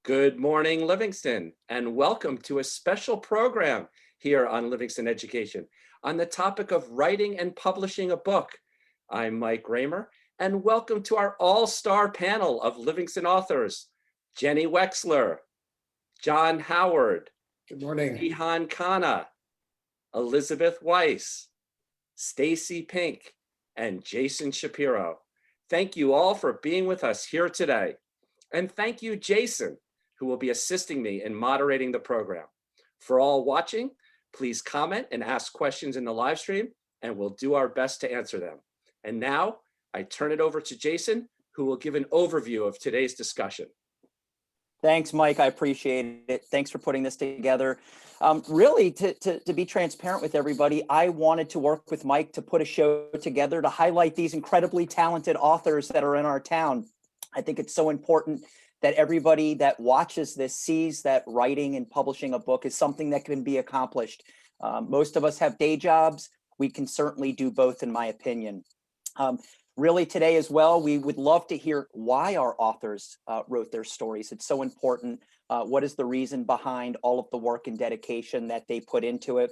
Good morning, Livingston, and welcome to a special program here on Livingston Education on the topic of writing and publishing a book. I'm Mike Raymer, and welcome to our all-star panel of Livingston authors, Jenny Wexler, John Howard, Good morning. Vihan Khanna, Elizabeth Weiss, Stacy Pink, and Jason Shapiro. Thank you all for being with us here today. And thank you, Jason, who will be assisting me in moderating the program. For all watching, please comment and ask questions in the live stream, and we'll do our best to answer them. And now I turn it over to Jason, who will give an overview of today's discussion. Thanks, Mike. I appreciate it. Thanks for putting this together. Really, to be transparent with everybody, I wanted to work with Mike to put a show together to highlight these incredibly talented authors that are in our town. I think it's so important that everybody that watches this sees that writing and publishing a book is something that can be accomplished. Most of us have day jobs. We can certainly do both, in my opinion. Really today as well, we would love to hear why our authors wrote their stories. It's so important. What is the reason behind all of the work and dedication that they put into it?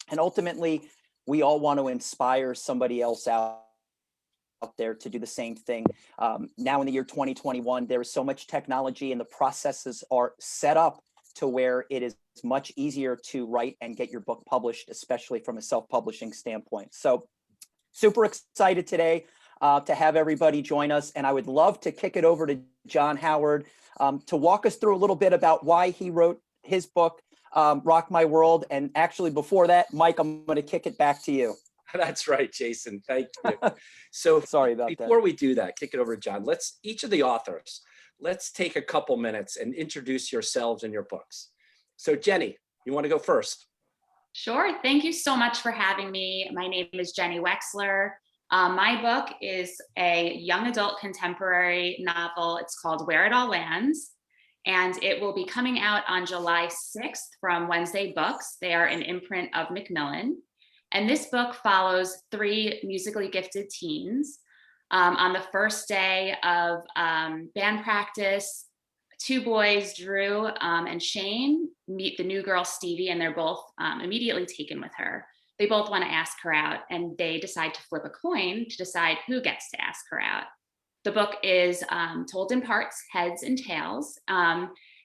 And ultimately, we all want to inspire somebody else out there to do the same thing. Now in the year 2021, there is so much technology and the processes are set up to where it is much easier to write and get your book published, especially from a self-publishing standpoint. So super excited today to have everybody join us. And I would love to kick it over to John Howard to walk us through a little bit about why he wrote his book, Rock My World. And actually before that, Mike, I'm going to kick it back to you. That's right, Jason. Thank you. So sorry about that. Before we do that, kick it over to John. Each of the authors, let's take a couple minutes and introduce yourselves and your books. So Jenny, you want to go first? Sure. Thank you so much for having me. My name is Jenny Wexler. My book is a young adult contemporary novel. It's called Where It All Lands, and it will be coming out on July 6th from Wednesday Books. They are an imprint of Macmillan. And this book follows three musically gifted teens. On the first day of band practice, two boys, Drew and Shane, meet the new girl, Stevie, and they're both immediately taken with her. They both want to ask her out, and they decide to flip a coin to decide who gets to ask her out. The book is told in parts, heads and tails,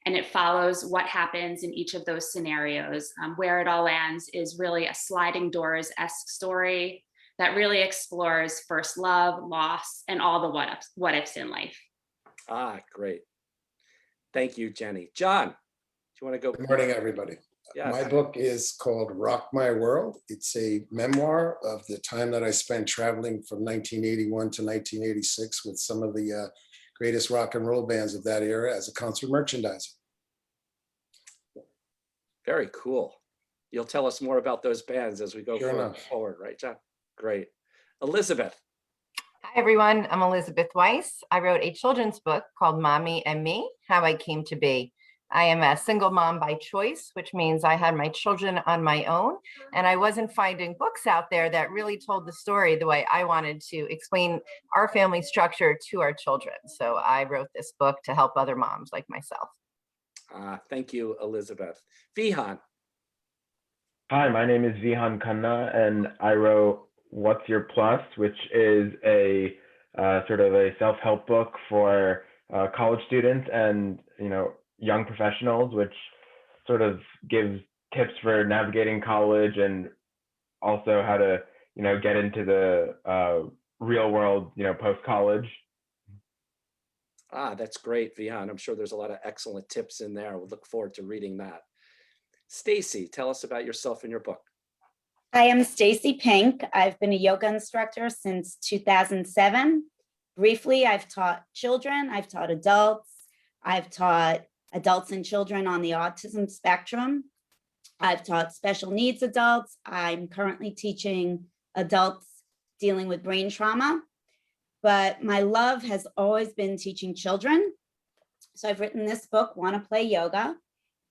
and it follows what happens in each of those scenarios. Where It All Lands is really a sliding doors-esque story that really explores first love, loss, and all the what ifs in life. Ah, great. Thank you, Jenny. John, do you want to go? Good morning, everybody. Yes. My book is called Rock My World. It's a memoir of the time that I spent traveling from 1981 to 1986 with some of the greatest rock and roll bands of that era as a concert merchandiser. Very cool. You'll tell us more about those bands as we go forward, right, John? Great. Elizabeth. Hi, everyone. I'm Elizabeth Weiss. I wrote a children's book called Mommy and Me, How I Came to Be. I am a single mom by choice, which means I had my children on my own, and I wasn't finding books out there that really told the story the way I wanted to explain our family structure to our children. So I wrote this book to help other moms like myself. Thank you, Elizabeth. Vihan. Hi, my name is Vihan Khanna, and I wrote What's Your Plus, which is a sort of a self-help book for college students and young professionals, which sort of gives tips for navigating college and also how to get into the real world post-college. That's great, Vihan. I'm sure there's a lot of excellent tips in there. We'll look forward to reading that. Stacy, tell us about yourself and your book. Hi, I'm Stacy Pink. I've been a yoga instructor since 2007. Briefly, I've taught children, I've taught adults, I've taught adults and children on the autism spectrum. I've taught special needs adults. I'm currently teaching adults dealing with brain trauma, but my love has always been teaching children. So I've written this book, Want to Play Yoga,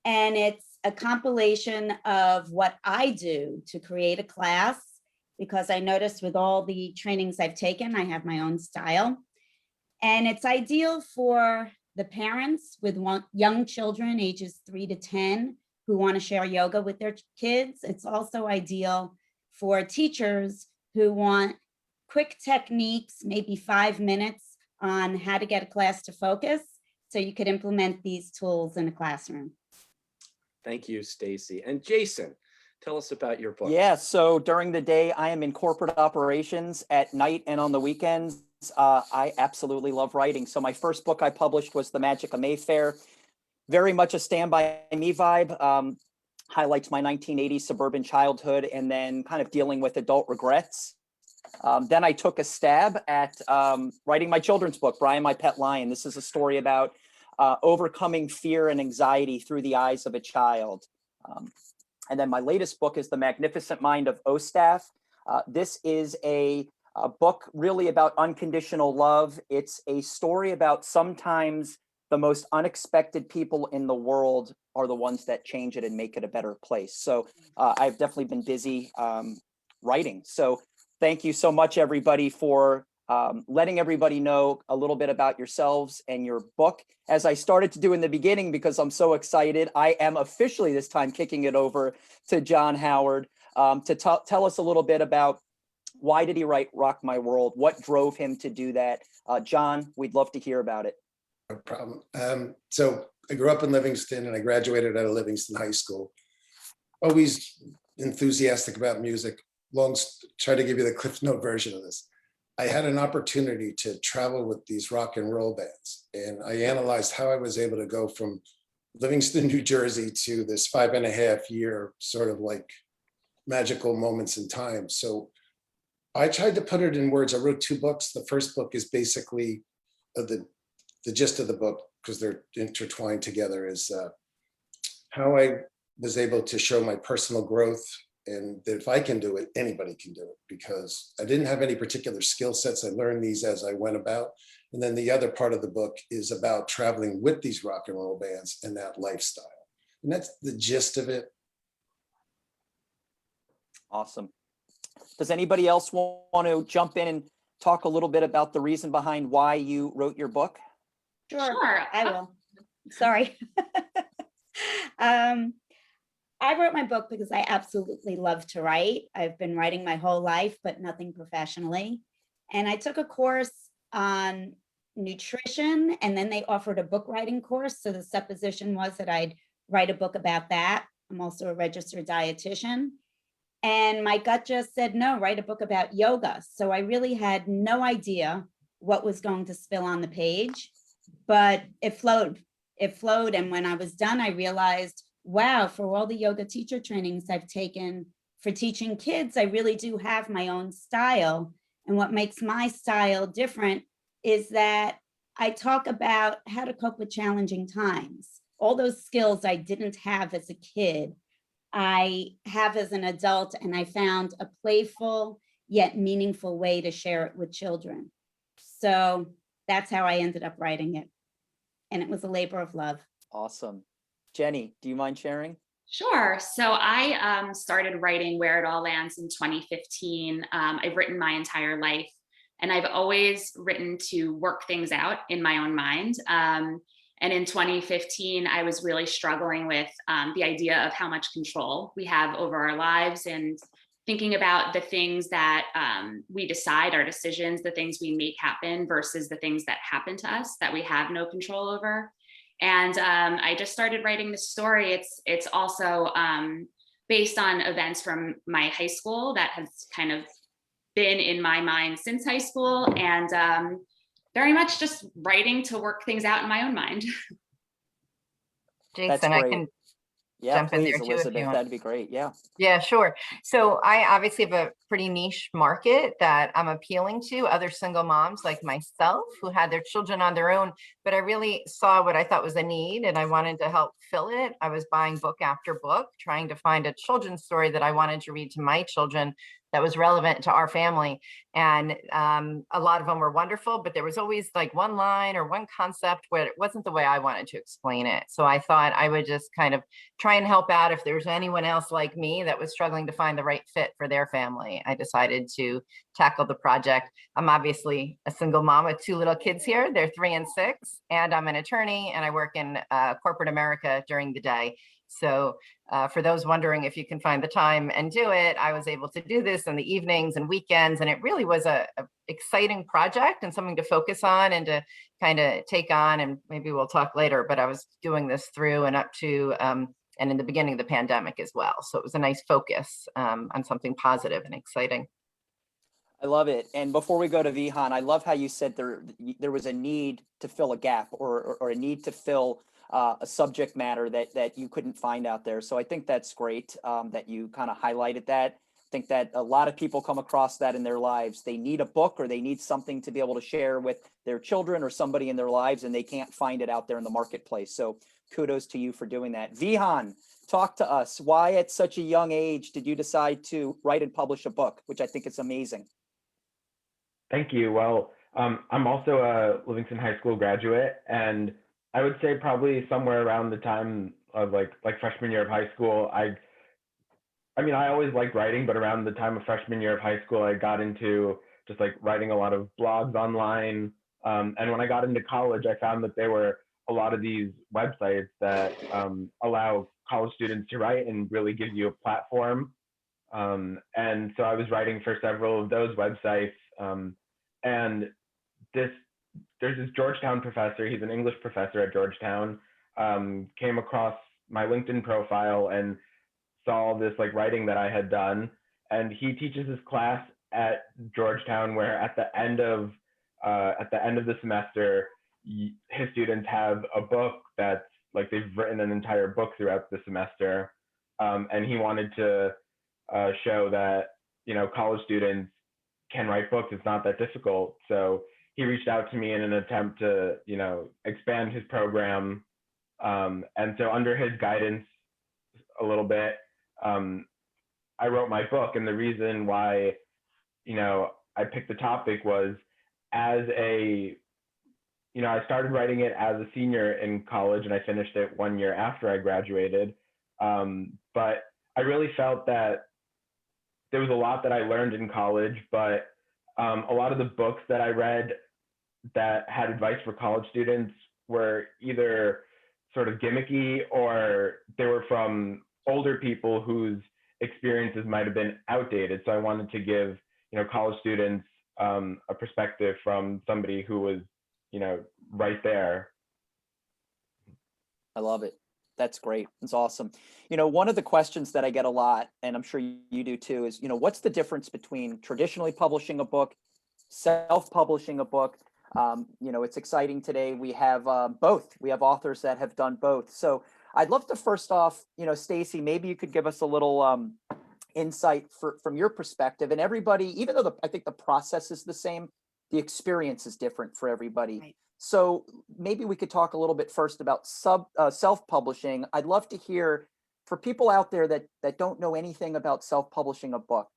and it's a compilation of what I do to create a class, because I noticed with all the trainings I've taken, I have my own style. And it's ideal for the parents with young children ages 3 to 10 who want to share yoga with their kids. It's also ideal for teachers who want quick techniques, maybe 5 minutes on how to get a class to focus, so you could implement these tools in a classroom. Thank you, Stacy. And Jason, tell us about your book. Yeah, so during the day, I am in corporate operations. At night and on the weekends, I absolutely love writing. So my first book I published was The Magic of Mayfair. Very much a Stand By Me vibe. Highlights my 1980s suburban childhood and then kind of dealing with adult regrets. Then I took a stab at writing my children's book, Brian, My Pet Lion. This is a story about overcoming fear and anxiety through the eyes of a child. And then my latest book is The Magnificent Mind of Ostaph. This is a book really about unconditional love. It's a story about sometimes the most unexpected people in the world are the ones that change it and make it a better place. So I've definitely been busy writing. So thank you so much, everybody, for letting everybody know a little bit about yourselves and your book. As I started to do in the beginning, because I'm so excited, I am officially this time kicking it over to John Howard to tell us a little bit about why did he write Rock My World? What drove him to do that? John, we'd love to hear about it. No problem. So I grew up in Livingston and I graduated out of Livingston High School. Always enthusiastic about music. Try to give you the Cliff Note version of this. I had an opportunity to travel with these rock and roll bands, and I analyzed how I was able to go from Livingston, New Jersey to this 5.5-year sort of like magical moments in time. So I tried to put it in words. I wrote 2 books. The first book is basically the gist of the book, because they're intertwined together, is how I was able to show my personal growth, and that if I can do it, anybody can do it, because I didn't have any particular skill sets. I learned these as I went about. And then the other part of the book is about traveling with these rock and roll bands and that lifestyle. And that's the gist of it. Awesome. Does anybody else want to jump in and talk a little bit about the reason behind why you wrote your book? Sure, I will. Sorry. I wrote my book because I absolutely love to write. I've been writing my whole life, but nothing professionally. And I took a course on nutrition, and then they offered a book writing course. So the supposition was that I'd write a book about that. I'm also a registered dietitian. And my gut just said, no, write a book about yoga. So I really had no idea what was going to spill on the page, but it flowed. It flowed. And when I was done, I realized, wow, for all the yoga teacher trainings I've taken for teaching kids, I really do have my own style. And what makes my style different is that I talk about how to cope with challenging times. All those skills I didn't have as a kid, I have as an adult, and I found a playful yet meaningful way to share it with children. So that's how I ended up writing it. And it was a labor of love. Awesome. Jenny, do you mind sharing? Sure. So I started writing Where It All Lands in 2015. I've written my entire life, and I've always written to work things out in my own mind. And in 2015, I was really struggling with the idea of how much control we have over our lives, and thinking about the things that we decide, our decisions, the things we make happen versus the things that happen to us that we have no control over. And I just started writing this story. It's also based on events from my high school that has kind of been in my mind since high school, and very much just writing to work things out in my own mind. Jason, I can Yeah, jump in please, there too if you Elizabeth, want. that'd be great. Yeah. Yeah, sure. So I obviously have a pretty niche market that I'm appealing to, other single moms like myself who had their children on their own, but I really saw what I thought was a need and I wanted to help fill it. I was buying book after book, trying to find a children's story that I wanted to read to my children that was relevant to our family. And a lot of them were wonderful, but there was always like one line or one concept where it wasn't the way I wanted to explain it. So I thought I would just kind of try and help out if there's anyone else like me that was struggling to find the right fit for their family. I decided to tackle the project. I'm obviously a single mom with 2 little kids here. They're 3 and 6, and I'm an attorney and I work in corporate America during the day. So for those wondering if you can find the time and do it, I was able to do this in the evenings and weekends, and it really was a exciting project and something to focus on and to kind of take on, and maybe we'll talk later, but I was doing this through and up to and in the beginning of the pandemic as well. So it was a nice focus on something positive and exciting. I love it. And before we go to Vihan, I love how you said there was a need to fill a gap or a need to fill a subject matter that you couldn't find out there. So I think that's great that you kind of highlighted that. I think that a lot of people come across that in their lives. They need a book or they need something to be able to share with their children or somebody in their lives, and they can't find it out there in the marketplace. So kudos to you for doing that. Vihan, talk to us. Why at such a young age did you decide to write and publish a book, which I think is amazing? Thank you. Well, I'm also a Livingston High School graduate, and I would say probably somewhere around the time of like freshman year of high school, I mean, I always liked writing, but around the time of freshman year of high school, I got into just like writing a lot of blogs online. And when I got into college, I found that there were a lot of these websites that allow college students to write and really give you a platform. And so I was writing for several of those websites. And there's this Georgetown professor, he's an English professor at Georgetown, came across my LinkedIn profile and saw this like writing that I had done. And he teaches this class at Georgetown where at the end of the semester, his students have a book that's like they've written an entire book throughout the semester. And he wanted to show that, you know, college students can write books. It's not that difficult. So he reached out to me in an attempt to, you know, expand his program. And so under his guidance a little bit, I wrote my book. And the reason why, you know, I picked the topic was as a, you know, I started writing it as a senior in college and I finished it 1 year after I graduated. But I really felt that there was a lot that I learned in college, but a lot of the books that I read that had advice for college students were either sort of gimmicky or they were from older people whose experiences might have been outdated. So I wanted to give, you know, college students a perspective from somebody who was, you know, right there. I love it. That's great. It's awesome. You know, one of the questions that I get a lot, and I'm sure you do too, is, you know, what's the difference between traditionally publishing a book, self-publishing a book? You know, it's exciting today. We have both. We have authors that have done both. So I'd love to first off, you know, Stacy, maybe you could give us a little insight from your perspective. And everybody, even though I think the process is the same, the experience is different for everybody. Right. So maybe we could talk a little bit first about self-publishing. I'd love to hear for people out there that don't know anything about self-publishing a book.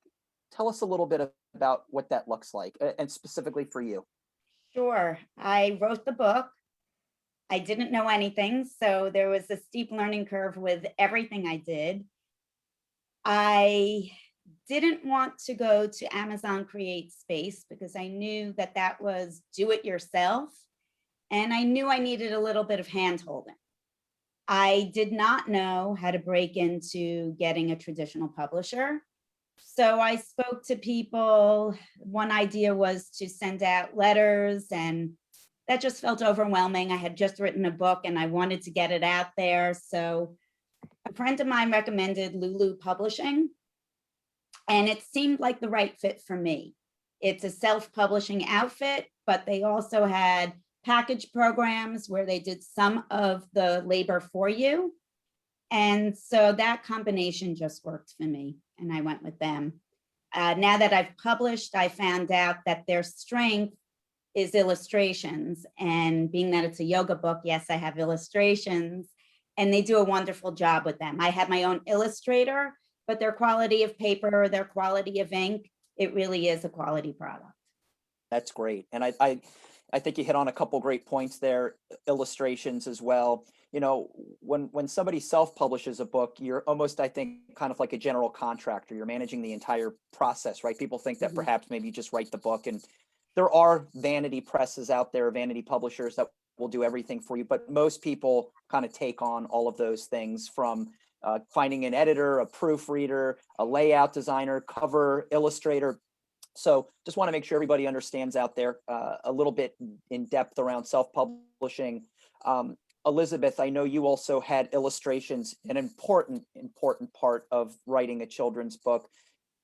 Tell us a little bit about what that looks like, and specifically for you. Sure. I wrote the book. I didn't know anything, so there was a steep learning curve with everything I did. I didn't want to go to Amazon Create Space because I knew that was do it yourself. And I knew I needed a little bit of hand-holding. I did not know how to break into getting a traditional publisher. So I spoke to people. One idea was to send out letters, and that just felt overwhelming. I had just written a book and I wanted to get it out there. So a friend of mine recommended Lulu Publishing, and it seemed like the right fit for me. It's a self-publishing outfit, but they also had package programs where they did some of the labor for you. And so that combination just worked for me, and I went with them. Now that I've published, I found out that their strength is illustrations. And being that it's a yoga book, yes, I have illustrations, and they do a wonderful job with them. I have my own illustrator, but their quality of paper, their quality of ink, it really is a quality product. That's great. And I think you hit on a couple great points there, illustrations as well. You know, when somebody self-publishes a book, you're almost, I think, kind of like a general contractor. You're managing the entire process, right? People think that perhaps maybe you just write the book, and there are vanity presses out there, vanity publishers that will do everything for you. But most people kind of take on all of those things, from finding an editor, a proofreader, a layout designer, cover illustrator. So just want to make sure everybody understands out there a little bit in depth around self-publishing. Elizabeth, I know you also had illustrations, an important part of writing a children's book.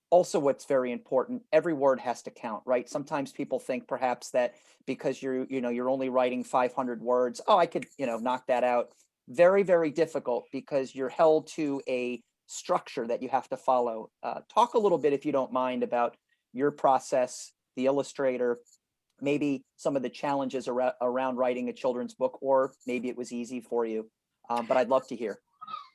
Also, what's very important, every word has to count, right? Sometimes people think perhaps that because you're only writing 500 words, oh, I could, knock that out. Very, very difficult, because you're held to a structure that you have to follow. Talk a little bit, if you don't mind, about your process, the illustrator, maybe some of the challenges around writing a children's book, or maybe it was easy for you, but I'd love to hear.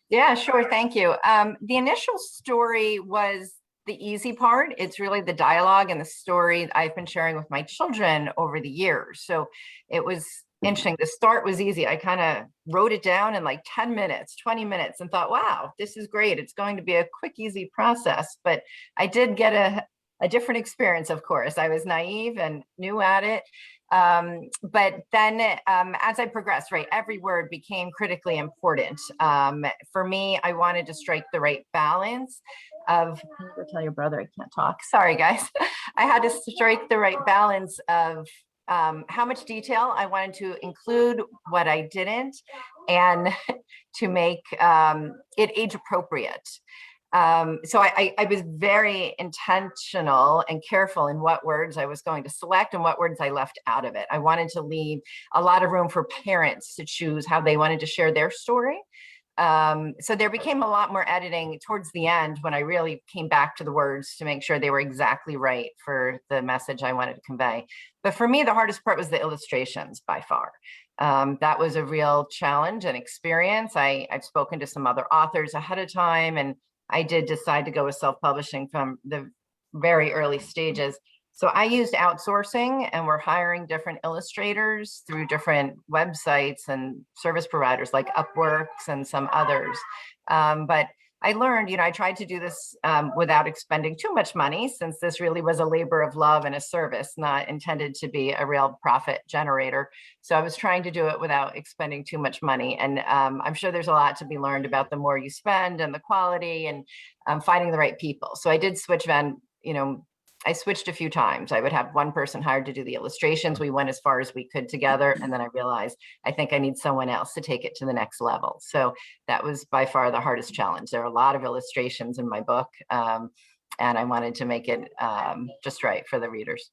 Yeah, sure. Thank you. The initial story was the easy part. It's really the dialogue and the story I've been sharing with my children over the years. So it was interesting. The start was easy. I kind of wrote it down in like 10 minutes, 20 minutes, and thought, wow, this is great. It's going to be a quick, easy process. But I did get a different experience, of course. I was naive and new at it. But then as I progressed, right, every word became critically important. For me, I wanted to strike the right balance of, go tell your brother I can't talk. Sorry, guys. I had to strike the right balance of how much detail I wanted to include, what I didn't, and to make it age appropriate. So I was very intentional and careful in what words I was going to select and what words I left out of it. I wanted to leave a lot of room for parents to choose how they wanted to share their story. So there became a lot more editing towards the end, when I really came back to the words to make sure they were exactly right for the message I wanted to convey. But for me, the hardest part was the illustrations by far. That was a real challenge and experience. I've spoken to some other authors ahead of time, and I did decide to go with self-publishing from the very early stages. So I used outsourcing, and we're hiring different illustrators through different websites and service providers like Upworks and some others. But I learned, I tried to do this without expending too much money, since this really was a labor of love and a service, not intended to be a real profit generator. So I was trying to do it without expending too much money. And I'm sure there's a lot to be learned about the more you spend and the quality and finding the right people. So I did switch I switched a few times. I would have one person hired to do the illustrations. We went as far as we could together. And then I realized, I think I need someone else to take it to the next level. So that was by far the hardest challenge. There are a lot of illustrations in my book, and I wanted to make it just right for the readers.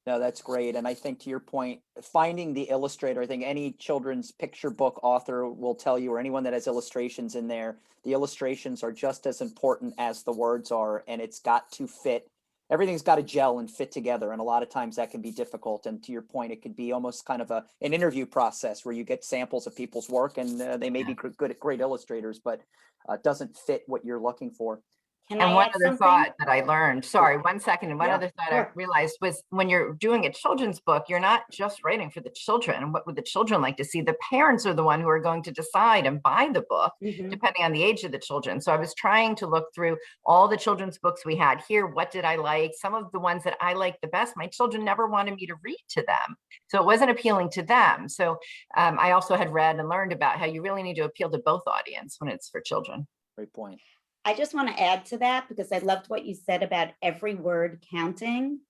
No, that's great. And I think, to your point, finding the illustrator, I think any children's picture book author will tell you, or anyone that has illustrations in there, the illustrations are just as important as the words are, and it's got to fit. Everything's got to gel and fit together. And a lot of times that can be difficult. And to your point, it could be almost kind of an interview process where you get samples of people's work, and they may be great illustrators, but it doesn't fit what you're looking for. Can And I one add other something? thought that I learned, sorry, 1 second. And one Yeah, other thought I sure. realized was, when you're doing a children's book, you're not just writing for the children. And what would the children like to see? The parents are the one who are going to decide and buy the book, Mhm. depending on the age of the children. So I was trying to look through all the children's books we had here. What did I like? Some of the ones that I liked the best, my children never wanted me to read to them. So it wasn't appealing to them. So I also had read and learned about how you really need to appeal to both audience when it's for children. Great point. I just want to add to that, because I loved what you said about every word counting.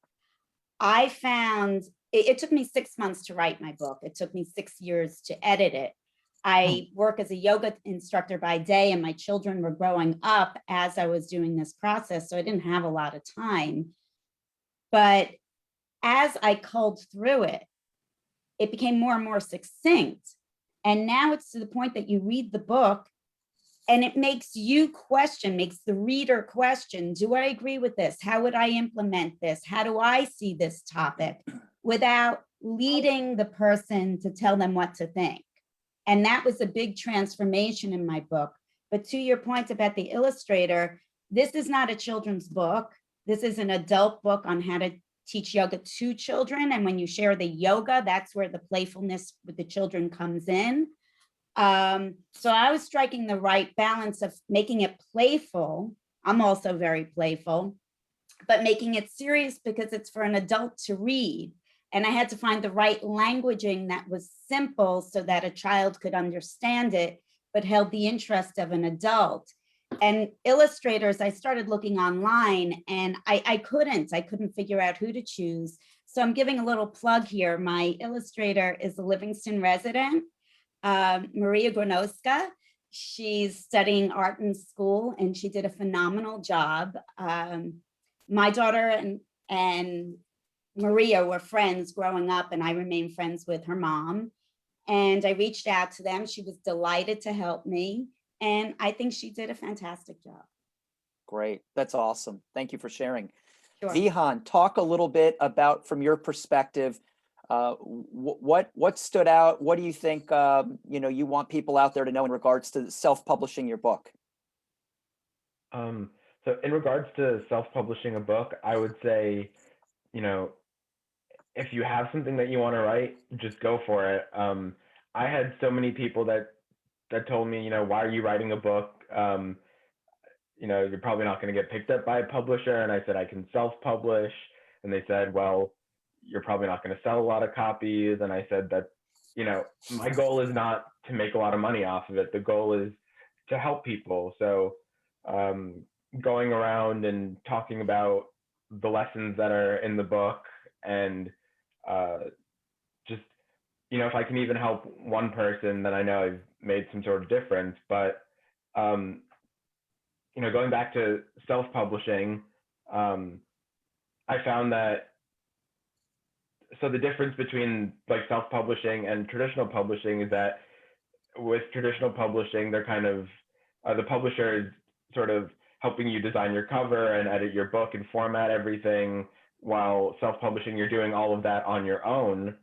I found it took me 6 months to write my book. It took me 6 years to edit it. I work as a yoga instructor by day, and my children were growing up as I was doing this process, so I didn't have a lot of time. But as I culled through it, it became more and more succinct. And now it's to the point that you read the book, and it makes you question, makes the reader question, do I agree with this? How would I implement this? How do I see this topic? Without leading the person to tell them what to think. And that was a big transformation in my book. But to your point about the illustrator, this is not a children's book. This is an adult book on how to teach yoga to children. And when you share the yoga, that's where the playfulness with the children comes in. So I was striking the right balance of making it playful. I'm also very playful, but making it serious because it's for an adult to read. And I had to find the right languaging that was simple so that a child could understand it, but held the interest of an adult. And illustrators, I started looking online and I couldn't figure out who to choose. So I'm giving a little plug here. My illustrator is a Livingston resident, Maria Gronowska. She's studying art in school and she did a phenomenal job. My daughter and Maria were friends growing up, and I remain friends with her mom. And I reached out to them. She was delighted to help me. And I think she did a fantastic job. Great. That's awesome. Thank you for sharing. Sure. Vihan, talk a little bit about, from your perspective, what stood out? What do you think, you want people out there to know in regards to self-publishing your book? So in regards to self-publishing a book, I would say, if you have something that you want to write, just go for it. I had so many people that told me, why are you writing a book? You're probably not going to get picked up by a publisher. And I said, I can self-publish. And they said, well, you're probably not going to sell a lot of copies. And I said that, my goal is not to make a lot of money off of it. The goal is to help people. So going around and talking about the lessons that are in the book and just, if I can even help one person, then I know I've made some sort of difference. But, going back to self-publishing, I found that, so the difference between like self-publishing and traditional publishing is that with traditional publishing, they're kind of, the publisher is sort of helping you design your cover and edit your book and format everything, while self-publishing, you're doing all of that on your own.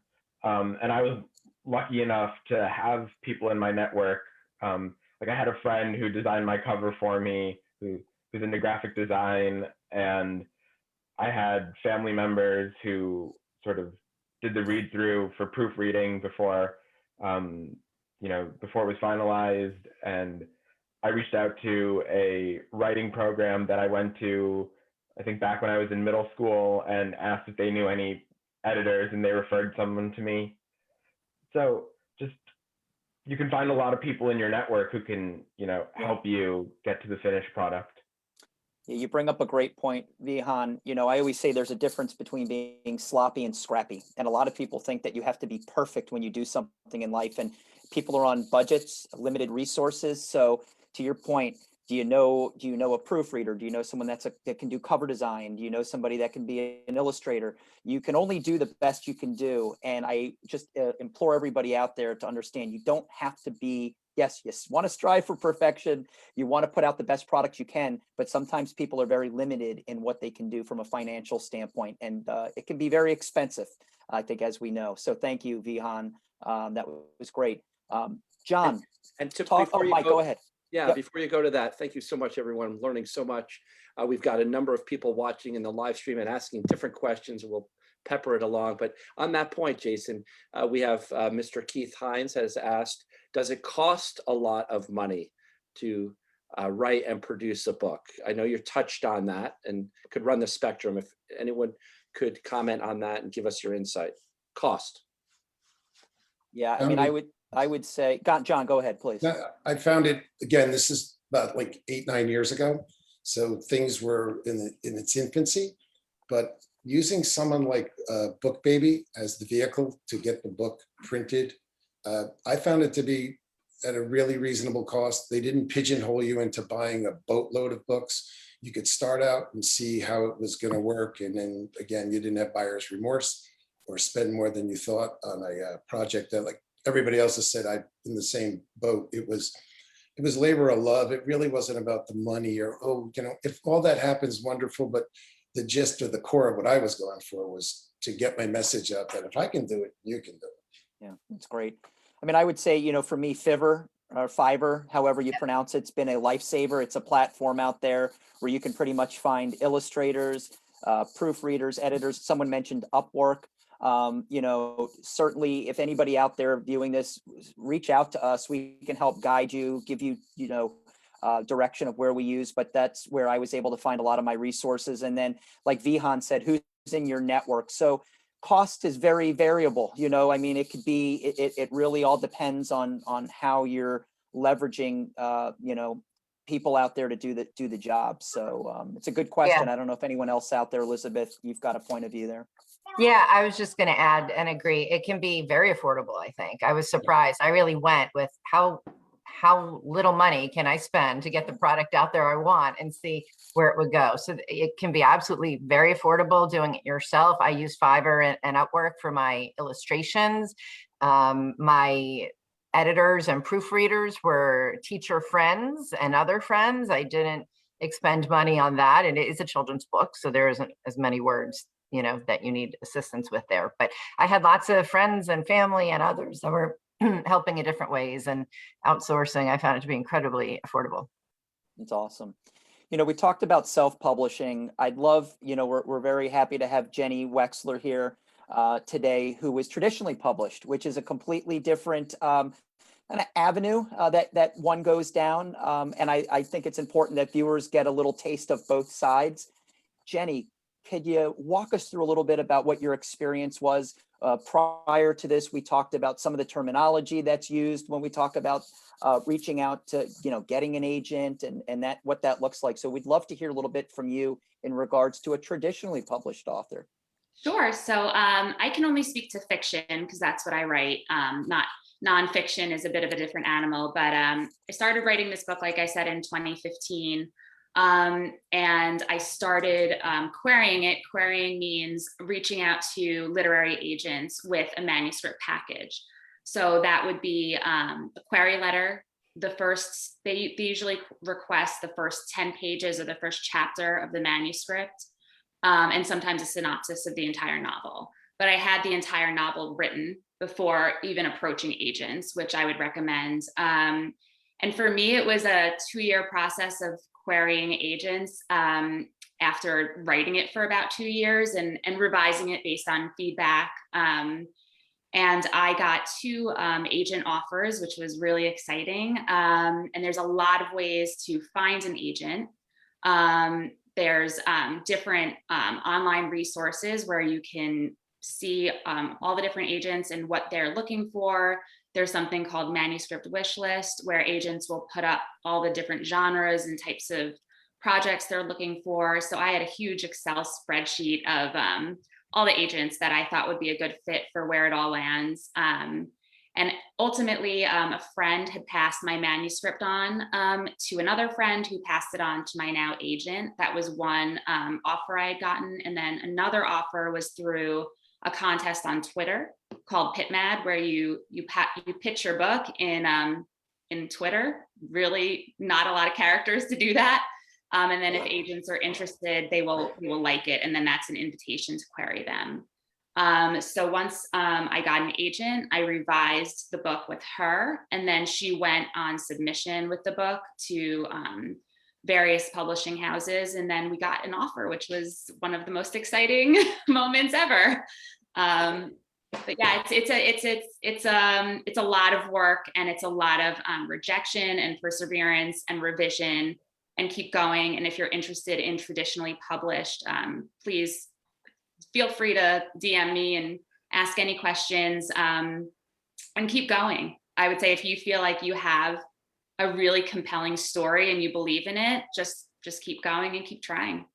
And I was lucky enough to have people in my network. Like I had a friend who designed my cover for me, who's into graphic design, and I had family members who sort of did the read through for proofreading before, before it was finalized. And I reached out to a writing program that I went to, I think back when I was in middle school, and asked if they knew any editors, and they referred someone to me. So just, you can find a lot of people in your network who can, help you get to the finished product. You bring up a great point, Vihan. I always say there's a difference between being sloppy and scrappy. And a lot of people think that you have to be perfect when you do something in life. And people are on budgets, limited resources. So to your point, do you know a proofreader? Do you know someone that can do cover design? Do you know somebody that can be an illustrator? You can only do the best you can do. And I just implore everybody out there to understand, you don't have to be, yes, you want to strive for perfection. You want to put out the best products you can, but sometimes people are very limited in what they can do from a financial standpoint. And it can be very expensive, I think, as we know. So thank you, Vihan. That was great. John, And to, talk, before you Mike, go ahead. Yeah, Yep. Before you go to that, thank you so much, everyone. I'm learning so much. We've got a number of people watching in the live stream and asking different questions, and we'll pepper it along. But on that point, Jason, we have Mr. Keith Hines has asked, does it cost a lot of money to write and produce a book? I know you touched on that and could run the spectrum. If anyone could comment on that and give us your insight. Cost. Yeah, I mean, I would say, John, go ahead, please. I found it, again, this is about like 8-9 years ago. So things were in its infancy, but using someone like BookBaby as the vehicle to get the book printed, I found it to be at a really reasonable cost. They didn't pigeonhole you into buying a boatload of books. You could start out and see how it was going to work. And then again, you didn't have buyer's remorse or spend more than you thought on a project that, like everybody else has said, I'm in the same boat. It was labor of love. It really wasn't about the money or, if all that happens, wonderful. But the gist or the core of what I was going for was to get my message out that if I can do it, you can do it. Yeah, that's great. I mean, I would say, for me, Fiverr or Fiverr, however you pronounce it, it's been a lifesaver. It's a platform out there where you can pretty much find illustrators, proofreaders, editors. Someone mentioned Upwork. Certainly if anybody out there viewing this, reach out to us. We can help guide you, give you, direction of where we use, but that's where I was able to find a lot of my resources. And then like Vihan said, who's in your network? So cost is very variable. It could be, it really all depends on how you're leveraging, people out there to do the job. So it's a good question. I don't know if anyone else out there, Elizabeth, you've got a point of view there. Yeah, I was just going to add and agree. It can be very affordable, I think. I was surprised. I really went with how little money can I spend to get the product out there I want and see where it would go. So it can be absolutely very affordable doing it yourself. I use Fiverr and Upwork for my illustrations. My editors and proofreaders were teacher friends and other friends. I didn't expend money on that. And it is a children's book, so there isn't as many words that you need assistance with there. But I had lots of friends and family and others that were helping in different ways, and outsourcing, I found it to be incredibly affordable. It's awesome. We talked about self-publishing. I'd love, we're very happy to have Jenny Wexler here today, who was traditionally published, which is a completely different kind of avenue that one goes down. And I think it's important that viewers get a little taste of both sides. Jenny, could you walk us through a little bit about what your experience was prior to this? We talked about some of the terminology that's used when we talk about reaching out to, getting an agent and that what that looks like. So we'd love to hear a little bit from you in regards to a traditionally published author. Sure. So I can only speak to fiction because that's what I write. Not nonfiction is a bit of a different animal, but I started writing this book, like I said, in 2015. And I started querying it. Querying means reaching out to literary agents with a manuscript package. So that would be a query letter. They usually request the first 10 pages or the first chapter of the manuscript, and sometimes a synopsis of the entire novel. But I had the entire novel written before even approaching agents, which I would recommend. And for me, it was a 2-year process of querying agents after writing it for about 2 years and revising it based on feedback. And I got 2 agent offers, which was really exciting. And there's a lot of ways to find an agent. There's different online resources where you can see all the different agents and what they're looking for. There's something called Manuscript Wishlist, where agents will put up all the different genres and types of projects they're looking for. So I had a huge Excel spreadsheet of all the agents that I thought would be a good fit for Where It All Lands. And ultimately, a friend had passed my manuscript on to another friend who passed it on to my now agent. That was one offer I had gotten. And then another offer was through a contest on Twitter called PitMad, where you pitch your book in Twitter. Really not a lot of characters to do that. And then if agents are interested, we will like it. And then that's an invitation to query them. So once I got an agent, I revised the book with her, and then she went on submission with the book to various publishing houses, and then we got an offer, which was one of the most exciting moments ever. But yeah, it's a lot of work, and it's a lot of rejection and perseverance and revision and keep going. And if you're interested in traditionally published, please feel free to DM me and ask any questions, and keep going. I would say if you feel like you have a really compelling story and you believe in it, just keep going and keep trying.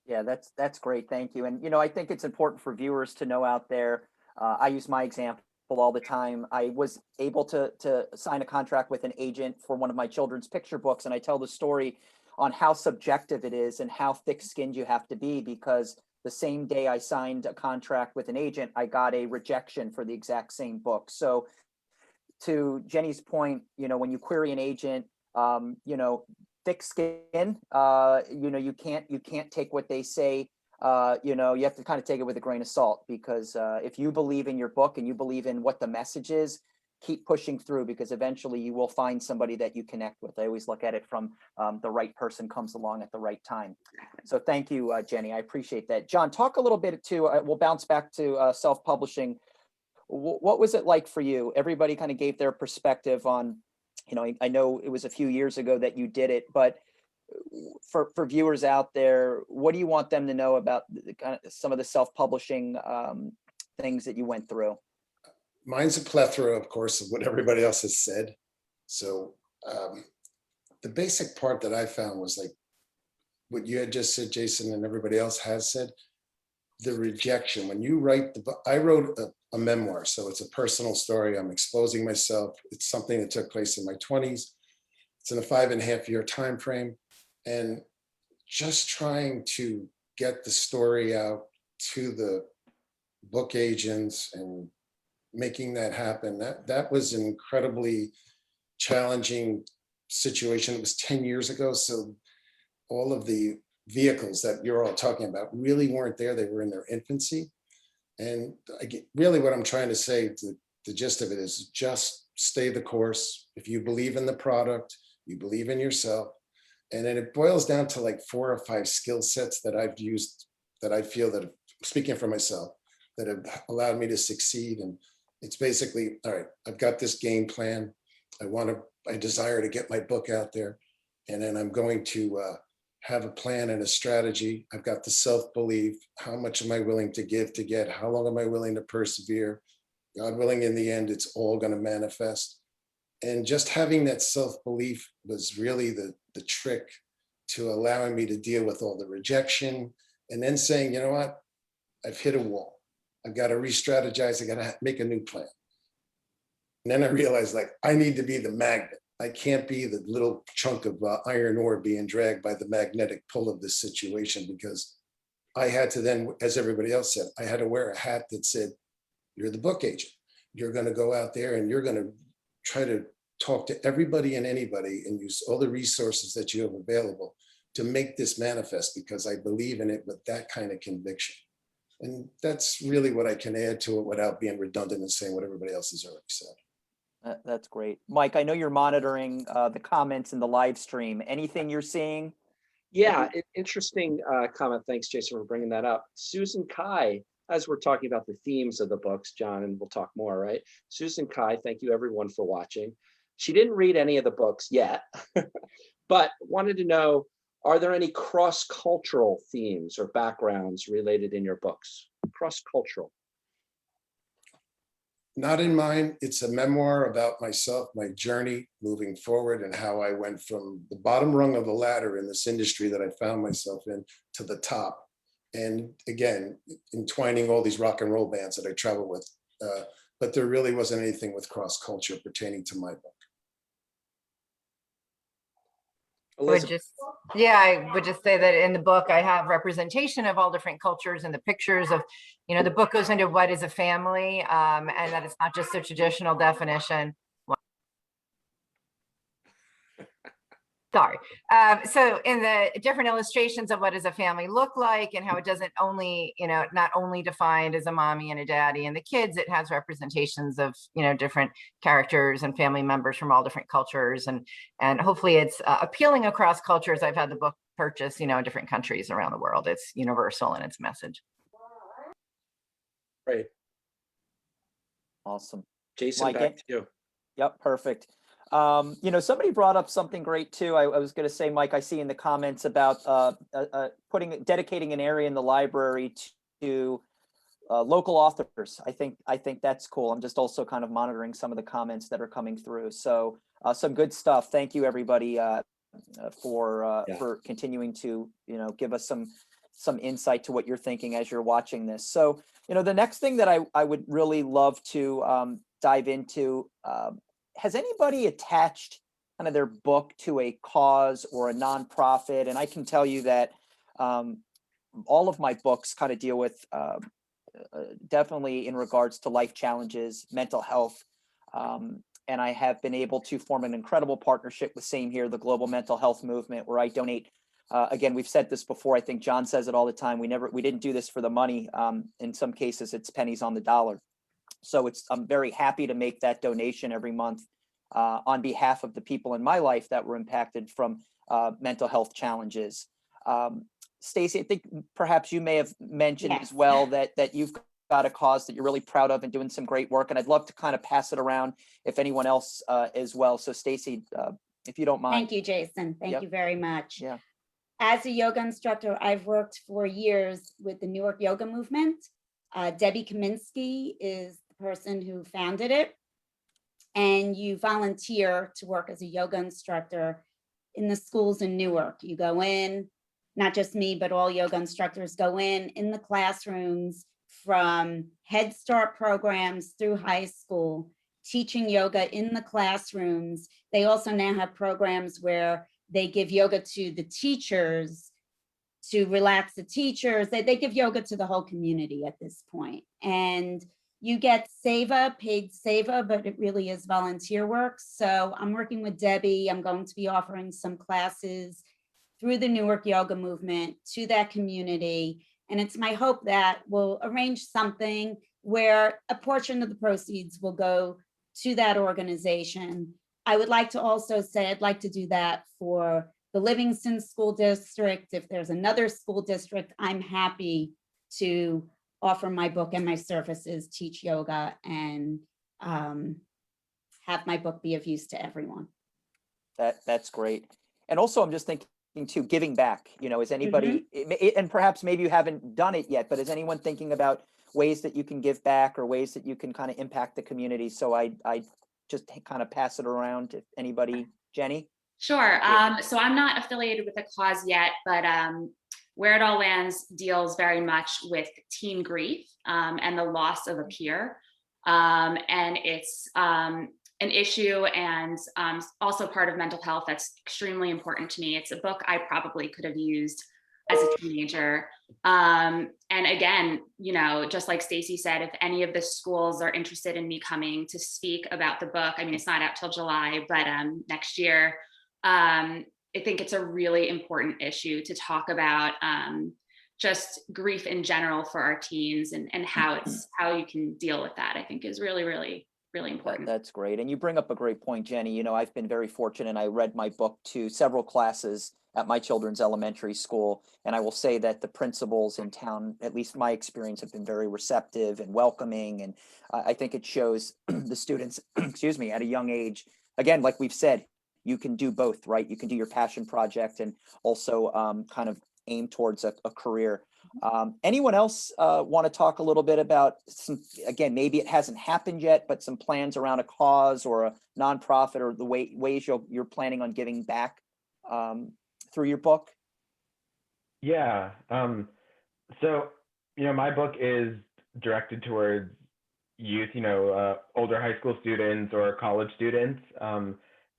Yeah, that's great. Thank you. And, I think it's important for viewers to know out there. I use my example all the time. I was able to sign a contract with an agent for one of my children's picture books. And I tell the story on how subjective it is and how thick-skinned you have to be, because the same day I signed a contract with an agent, I got a rejection for the exact same book. So to Jenny's point, when you query an agent, thick skin, you can't take what they say. You have to kind of take it with a grain of salt, because if you believe in your book and you believe in what the message is, keep pushing through, because eventually you will find somebody that you connect with. I always look at it from the right person comes along at the right time. So thank you, Jenny. I appreciate that. John, talk a little bit too. We'll bounce back to self-publishing. What was it like for you? Everybody kind of gave their perspective on, I know it was a few years ago that you did it, but for viewers out there, what do you want them to know about some of the self-publishing things that you went through? Mine's a plethora, of course, of what everybody else has said. So the basic part that I found was like what you had just said, Jason, and everybody else has said, the rejection. When you write the book, I wrote a memoir, so it's a personal story. I'm exposing myself. It's something that took place in my 20s. It's in a 5.5-year time frame. And just trying to get the story out to the book agents and making that happen, that was an incredibly challenging situation. It was 10 years ago. So all of the vehicles that you're all talking about really weren't there. They were in their infancy. And really what I'm trying to say, the gist of it is just stay the course. If you believe in the product, you believe in yourself. And then it boils down to like 4 or 5 skill sets that I've used, that I feel that, speaking for myself, that have allowed me to succeed. And it's basically, all right, I've got this game plan. I desire to get my book out there. And then I'm going to have a plan and a strategy. I've got the self-belief. How much am I willing to give to get? How long am I willing to persevere? God willing, in the end, it's all going to manifest. And just having that self-belief was really the trick to allowing me to deal with all the rejection, and then saying, you know what, I've hit a wall. I've got to re-strategize. I got to make a new plan. And then I realized, like, I need to be the magnet. I can't be the little chunk of iron ore being dragged by the magnetic pull of this situation, because I had to then, as everybody else said, I had to wear a hat that said, you're the book agent. You're going to go out there and you're going to try to talk to everybody and anybody and use all the resources that you have available to make this manifest, because I believe in it with that kind of conviction. And that's really what I can add to it without being redundant and saying what everybody else has already said. That's great. Mike, I know you're monitoring the comments in the live stream. Anything you're seeing? Yeah, interesting comment. Thanks, Jason, for bringing that up. Susan Kai, as we're talking about the themes of the books, John, and we'll talk more, right? Susan Kai, thank you everyone for watching. She didn't read any of the books yet, but wanted to know, are there any cross-cultural themes or backgrounds related in your books? Cross-cultural. Not in mine. It's a memoir about myself, my journey moving forward, and how I went from the bottom rung of the ladder in this industry that I found myself in to the top. And again, entwining all these rock and roll bands that I travel with. But there really wasn't anything with cross-culture pertaining to my book. I would just say that in the book, I have representation of all different cultures, and the pictures of, the book goes into what is a family, and that it's not just a traditional definition. Sorry. So in the different illustrations of what does a family look like, and how it doesn't only, not only defined as a mommy and a daddy and the kids, it has representations of, different characters and family members from all different cultures. And hopefully it's appealing across cultures. I've had the book purchased, in different countries around the world. It's universal in its message. Great. Awesome. Jason, Mike, back to you. Yep, perfect. Somebody brought up something great too. I was going to say, Mike, I see in the comments about dedicating an area in the library to local authors. I think that's cool. I'm just also kind of monitoring some of the comments that are coming through. So some good stuff. Thank you, everybody, for continuing to give us some insight to what you're thinking as you're watching this. So the next thing that I would really love to dive into. Has anybody attached kind of their book to a cause or a nonprofit? And I can tell you that all of my books kind of deal with definitely in regards to life challenges, mental health. And I have been able to form an incredible partnership with Same Here, the global mental health movement, where I donate. Again, we've said this before. I think John says it all the time. We didn't do this for the money. In some cases, it's pennies on the dollar. So I'm very happy to make that donation every month on behalf of the people in my life that were impacted from mental health challenges. Stacy, I think perhaps you may have mentioned as Yes. well that you've got a cause that you're really proud of and doing some great work. And I'd love to kind of pass it around if anyone else as well. So Stacy, if you don't mind. Thank you, Jason. Thank Yep. you very much. Yeah. As a yoga instructor, I've worked for years with the Newark Yoga Movement. Debbie Kaminsky is the person who founded it. And you volunteer to work as a yoga instructor in the schools in Newark. You go in, not just me, but all yoga instructors go in the classrooms from Head Start programs through high school, teaching yoga in the classrooms. They also now have programs where they give yoga to the teachers to relax the teachers. They give yoga to the whole community at this point. And you get SEVA, paid SEVA, but it really is volunteer work. So I'm working with Debbie. I'm going to be offering some classes through the Newark Yoga Movement to that community. And it's my hope that we'll arrange something where a portion of the proceeds will go to that organization. I would like to also say I'd like to do that for the Livingston School District. If there's another school district, I'm happy to offer my book and my services, teach yoga, and have my book be of use to everyone. That's great. And also, I'm just thinking too, giving back, is anybody, and perhaps maybe you haven't done it yet, but is anyone thinking about ways that you can give back or ways that you can kind of impact the community? So I just kind of pass it around to anybody. Jenny? Sure. So I'm not affiliated with a cause yet, but Where It All Lands deals very much with teen grief and the loss of a peer. And it's an issue and also part of mental health that's extremely important to me. It's a book I probably could have used as a teenager. And again, just like Stacy said, if any of the schools are interested in me coming to speak about the book, I mean, it's not out till July, but next year, I think it's a really important issue to talk about just grief in general for our teens and how you can deal with that, I think is really, really, really important. That's great. And you bring up a great point, Jenny. I've been very fortunate. I read my book to several classes at my children's elementary school. And I will say that the principals in town, at least my experience, have been very receptive and welcoming. And I think it shows the students, excuse me, at a young age, again, like we've said, you can do both, right? You can do your passion project and also kind of aim towards a career. Anyone else want to talk a little bit about some, again, maybe it hasn't happened yet, but some plans around a cause or a nonprofit or the ways you're planning on giving back through your book? Yeah. So, my book is directed towards youth, older high school students or college students.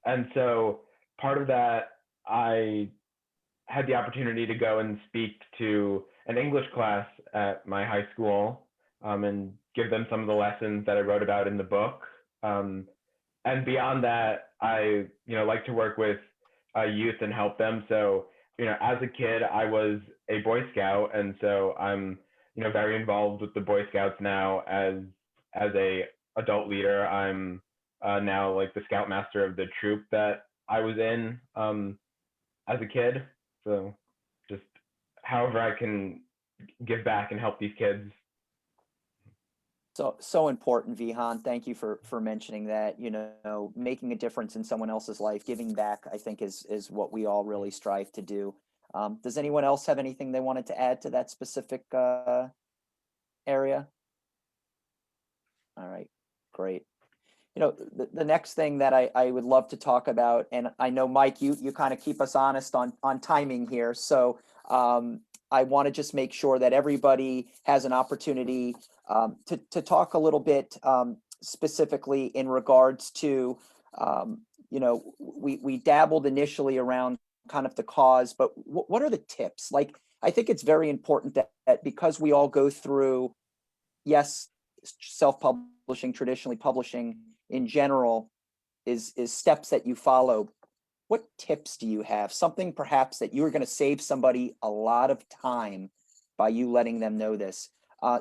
And so part of that, I had the opportunity to go and speak to an English class at my high school and give them some of the lessons that I wrote about in the book. And beyond that, I, like to work with youth and help them. So, as a kid, I was a Boy Scout. And so I'm, very involved with the Boy Scouts now as a adult leader. I'm now like the Scoutmaster of the troop that I was in as a kid. So just however I can give back and help these kids. So important, Vihan. Thank you for mentioning that. Making a difference in someone else's life, giving back, I think is what we all really strive to do. Does anyone else have anything they wanted to add to that specific area? All right, great. The next thing that I would love to talk about, and I know, Mike, you kind of keep us honest on timing here. So I want to just make sure that everybody has an opportunity to talk a little bit specifically in regards to, we dabbled initially around kind of the cause, but what are the tips? Like, I think it's very important that because we all go through, yes, self-publishing, traditionally publishing in general is steps that you follow. What tips do you have? Something perhaps that you are going to save somebody a lot of time by you letting them know this.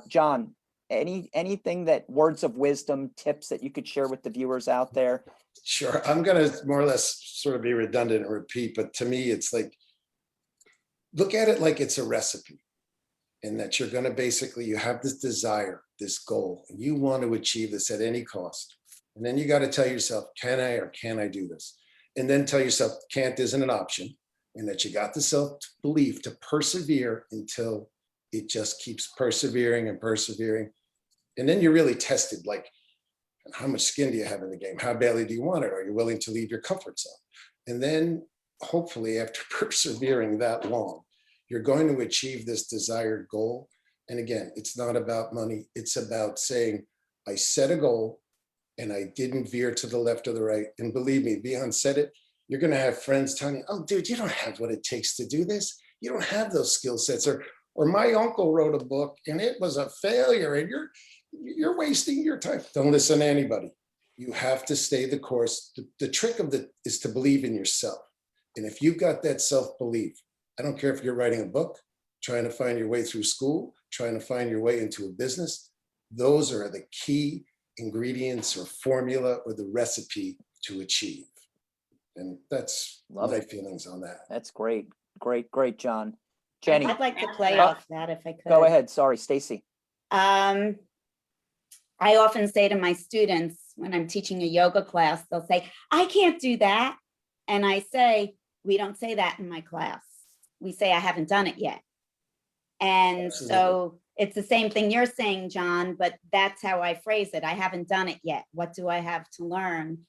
John, anything that words of wisdom, tips that you could share with the viewers out there? Sure. I'm going to more or less sort of be redundant and repeat, but to me, it's like, look at it like it's a recipe, and that you're going to basically, you have this desire, this goal, and you want to achieve this at any cost. And then you got to tell yourself, can I or can I do this? And then tell yourself, can't isn't an option, and that you got the self-belief to persevere until it just keeps persevering and persevering. And then you're really tested, like, how much skin do you have in the game? How badly do you want it? Are you willing to leave your comfort zone? And then hopefully after persevering that long, you're going to achieve this desired goal. And again, it's not about money. It's about saying, I set a goal and I didn't veer to the left or the right. And believe me, Vihan said it, you're going to have friends telling you, oh, dude, you don't have what it takes to do this. You don't have those skill sets. Or my uncle wrote a book and it was a failure and you're wasting your time. Don't listen to anybody. You have to stay the course. The trick of it is to believe in yourself. And if you've got that self-belief, I don't care if you're writing a book, trying to find your way through school, trying to find your way into a business, those are the key ingredients or formula or the recipe to achieve. And that's Love my it. feelings on that. That's great. Great, John. Jenny, I'd like to play Oh, off that if I could. go ahead. Sorry, Stacy. I often say to my students when I'm teaching a yoga class, they'll say, I can't do that. And I say, we don't say that in my class. We say, I haven't done it yet. And Absolutely. so it's the same thing you're saying, John, but that's how I phrase it. I haven't done it yet. What do I have to learn?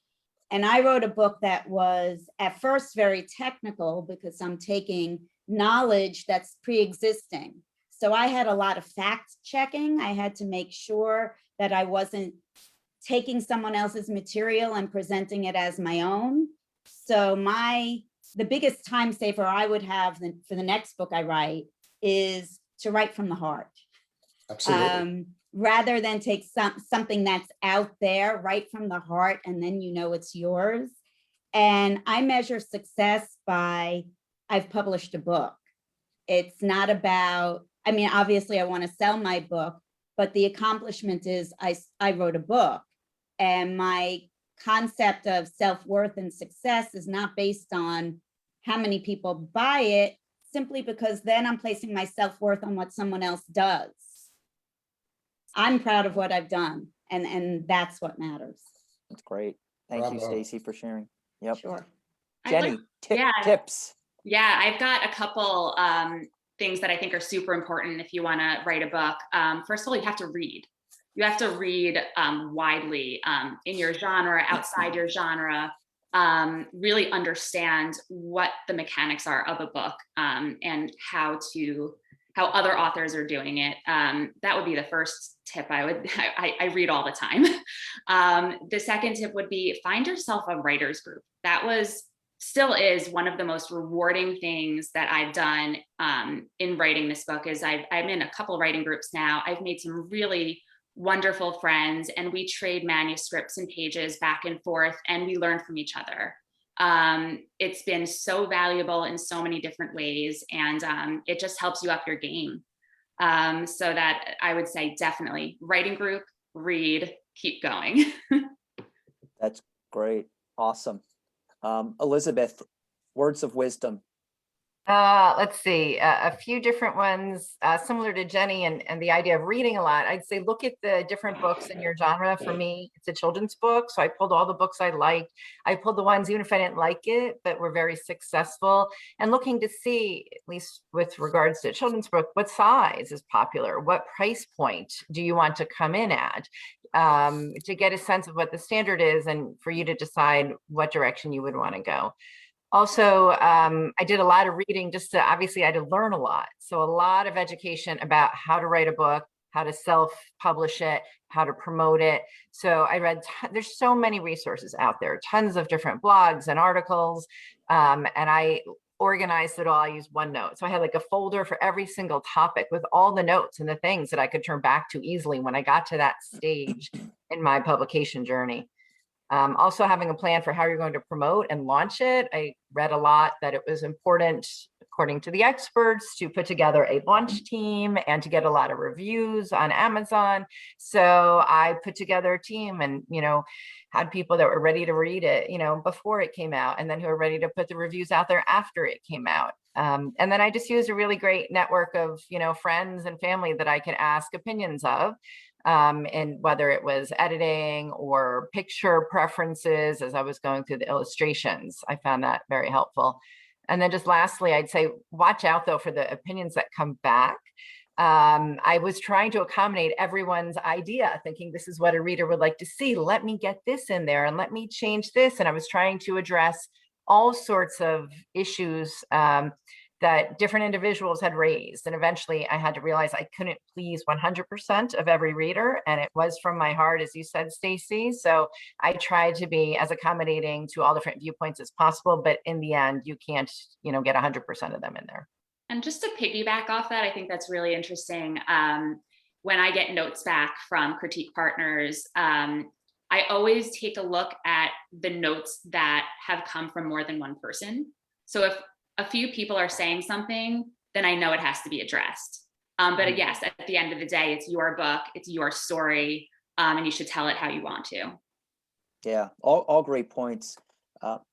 And I wrote a book that was at first very technical because I'm taking knowledge that's pre-existing. So I had a lot of fact checking. I had to make sure that I wasn't taking someone else's material and presenting it as my own. So the biggest time saver I would have for the next book I write is to write from the heart. Absolutely. Rather than take something that's out there, write from the heart, and then you know it's yours. And I measure success by, I've published a book. It's not about, I mean, obviously I want to sell my book, but the accomplishment is I wrote a book. And my concept of self-worth and success is not based on how many people buy it, simply because then I'm placing my self-worth on what someone else does. I'm proud of what I've done, and that's what matters. That's great. Thank you, Bravo. Stacy, for sharing. Yep. Sure. I'd like- Jenny, yeah. tips. Yeah, I've got a couple things that I think are super important if you want to write a book. First of all, you have to read. You have to read widely in your genre, outside your genre, really understand what the mechanics are of a book and how other authors are doing it. That would be the first tip I read all the time. The second tip would be find yourself a writer's group. That still is one of the most rewarding things that I've done in writing this book. Is I'm in a couple writing groups now. I've made some really wonderful friends, and we trade manuscripts and pages back and forth, and we learn from each other. It's been so valuable in so many different ways, and it just helps you up your game. So that I would say definitely writing group, read, keep going. That's great. Awesome. Elizabeth, words of wisdom. Let's see, a few different ones, similar to Jenny and the idea of reading a lot. I'd say look at the different books in your genre. For me, it's a children's book, so I pulled all the books I liked. I pulled the ones, even if I didn't like it, but were very successful, and looking to see, at least with regards to a children's book, what size is popular, what price point do you want to come in at, to get a sense of what the standard is, and for you to decide what direction you would want to go. Also, I did a lot of reading obviously I had to learn a lot. So a lot of education about how to write a book, how to self-publish it, how to promote it. So I read, there's so many resources out there, tons of different blogs and articles. And I organized it all. I used OneNote. So I had like a folder for every single topic with all the notes and the things that I could turn back to easily when I got to that stage in my publication journey. Also having a plan for how you're going to promote and launch it. I read a lot that it was important, of according to the experts, to put together a launch team and to get a lot of reviews on Amazon. So I put together a team and, had people that were ready to read it, before it came out, and then who are ready to put the reviews out there after it came out. And then I just used a really great network of, friends and family that I could ask opinions of. And whether it was editing or picture preferences as I was going through the illustrations, I found that very helpful. And then just lastly, I'd say, watch out though for the opinions that come back. I was trying to accommodate everyone's idea, thinking this is what a reader would like to see. Let me get this in there and let me change this. And I was trying to address all sorts of issues that different individuals had raised. And eventually I had to realize I couldn't please 100% of every reader. And it was from my heart, as you said, Stacy. So I tried to be as accommodating to all different viewpoints as possible. But in the end, you can't, get 100% of them in there. And just to piggyback off that, I think that's really interesting. When I get notes back from critique partners, I always take a look at the notes that have come from more than one person. So if a few people are saying something, then I know it has to be addressed. But yes, at the end of the day, it's your book, it's your story, and you should tell it how you want to. Yeah, all great points.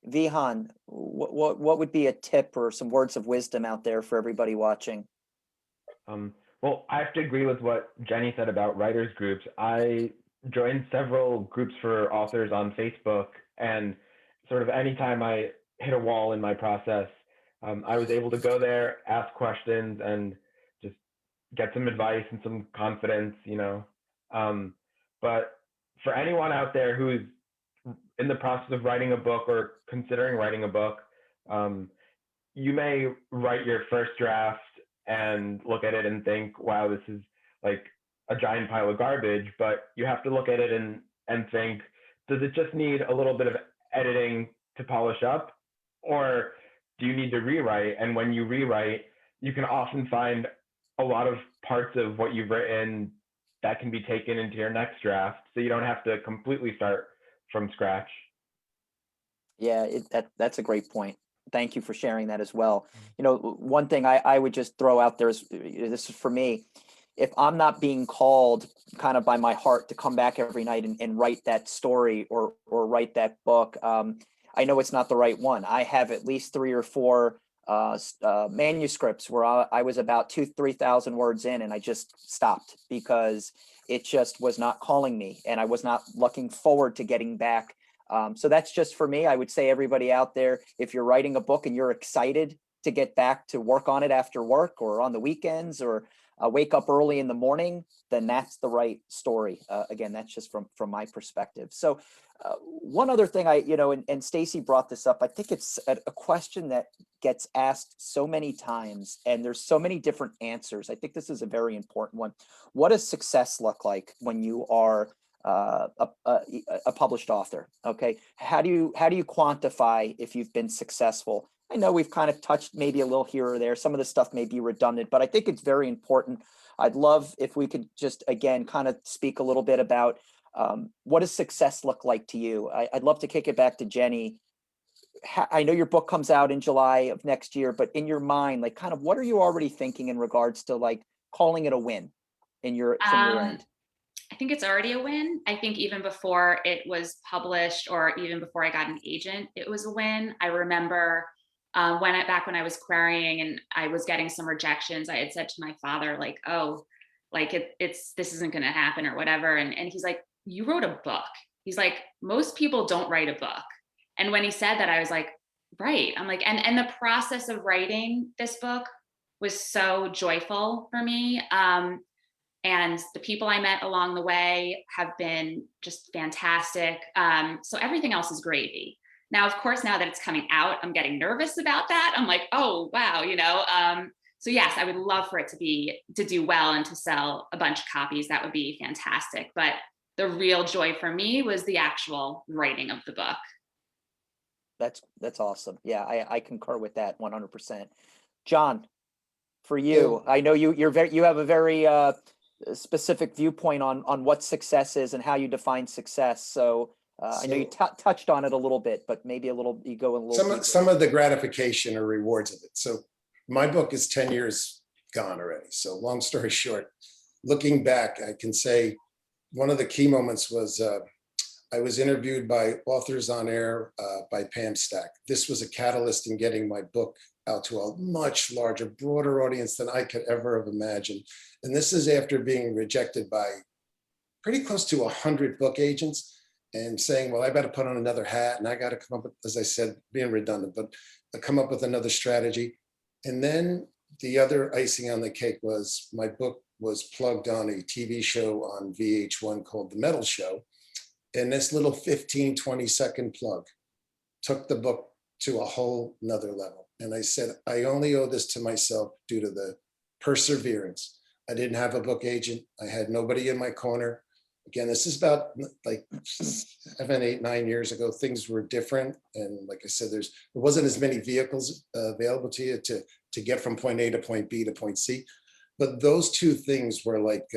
Vihan, what would be a tip or some words of wisdom out there for everybody watching? Well, I have to agree with what Jenny said about writers groups. I joined several groups for authors on Facebook, and sort of anytime I hit a wall in my process, I was able to go there, ask questions, and just get some advice and some confidence, But for anyone out there who's in the process of writing a book or considering writing a book, you may write your first draft and look at it and think, wow, this is like a giant pile of garbage. But you have to look at it and think, does it just need a little bit of editing to polish up? Or do you need to rewrite? And when you rewrite, you can often find a lot of parts of what you've written that can be taken into your next draft. So you don't have to completely start from scratch. Yeah, that's a great point. Thank you for sharing that as well. One thing I would just throw out there is, this is for me, if I'm not being called kind of by my heart to come back every night and write that story or write that book, I know it's not the right one. I have at least 3 or 4 manuscripts where I was about 2,000-3,000 words in, and I just stopped because it just was not calling me, and I was not looking forward to getting back. So that's just for me. I would say everybody out there, if you're writing a book and you're excited to get back to work on it after work or on the weekends or wake up early in the morning, then that's the right story. Again, that's just from my perspective. So one other thing and Stacy brought this up, I think it's a question that gets asked so many times and there's so many different answers. I think this is a very important one. What does success look like when you are a published author? Okay. How do you quantify if you've been successful? I know we've kind of touched maybe a little here or there. Some of the stuff may be redundant, but I think it's very important. I'd love if we could just, again, kind of speak a little bit about what does success look like to you? I'd love to kick it back to Jenny. I know your book comes out in July of next year, but in your mind, like kind of what are you already thinking in regards to like calling it a win from your end? I think it's already a win. I think even before it was published or even before I got an agent, it was a win. I remember back when I was querying and I was getting some rejections, I had said to my father, like, oh, like this isn't going to happen or whatever. And he's like, you wrote a book. He's like, most people don't write a book. And when he said that, I was like, right. I'm like, and the process of writing this book was so joyful for me. And the people I met along the way have been just fantastic. So everything else is gravy. Now, of course, now that it's coming out, I'm getting nervous about that. I'm like, oh, wow, So yes, I would love for it to do well and to sell a bunch of copies. That would be fantastic. But the real joy for me was the actual writing of the book. That's awesome. Yeah, I concur with that 100%. John, for you, I know you have a very specific viewpoint on what success is and how you define success. So I know you touched on it a little bit, but maybe you go a little deeper. Some of the gratification or rewards of it. So my book is 10 years gone already. So long story short, looking back, I can say one of the key moments was I was interviewed by Authors on Air by Pam Stack. This was a catalyst in getting my book out to a much larger, broader audience than I could ever have imagined. And this is after being rejected by pretty close to 100 book agents and saying, well, I better put on another hat and I got to come up with, as I said, being redundant, but come up with another strategy. And then the other icing on the cake was my book was plugged on a TV show on VH1 called The Metal Show. And this little 15, 20-second plug took the book to a whole nother level. And I said, I only owe this to myself due to the perseverance. I didn't have a book agent. I had nobody in my corner. Again, this is about like 7, 8, 9 years ago. Things were different. And like I said, there wasn't as many vehicles available to you to get from point A to point B to point C. But those two things were like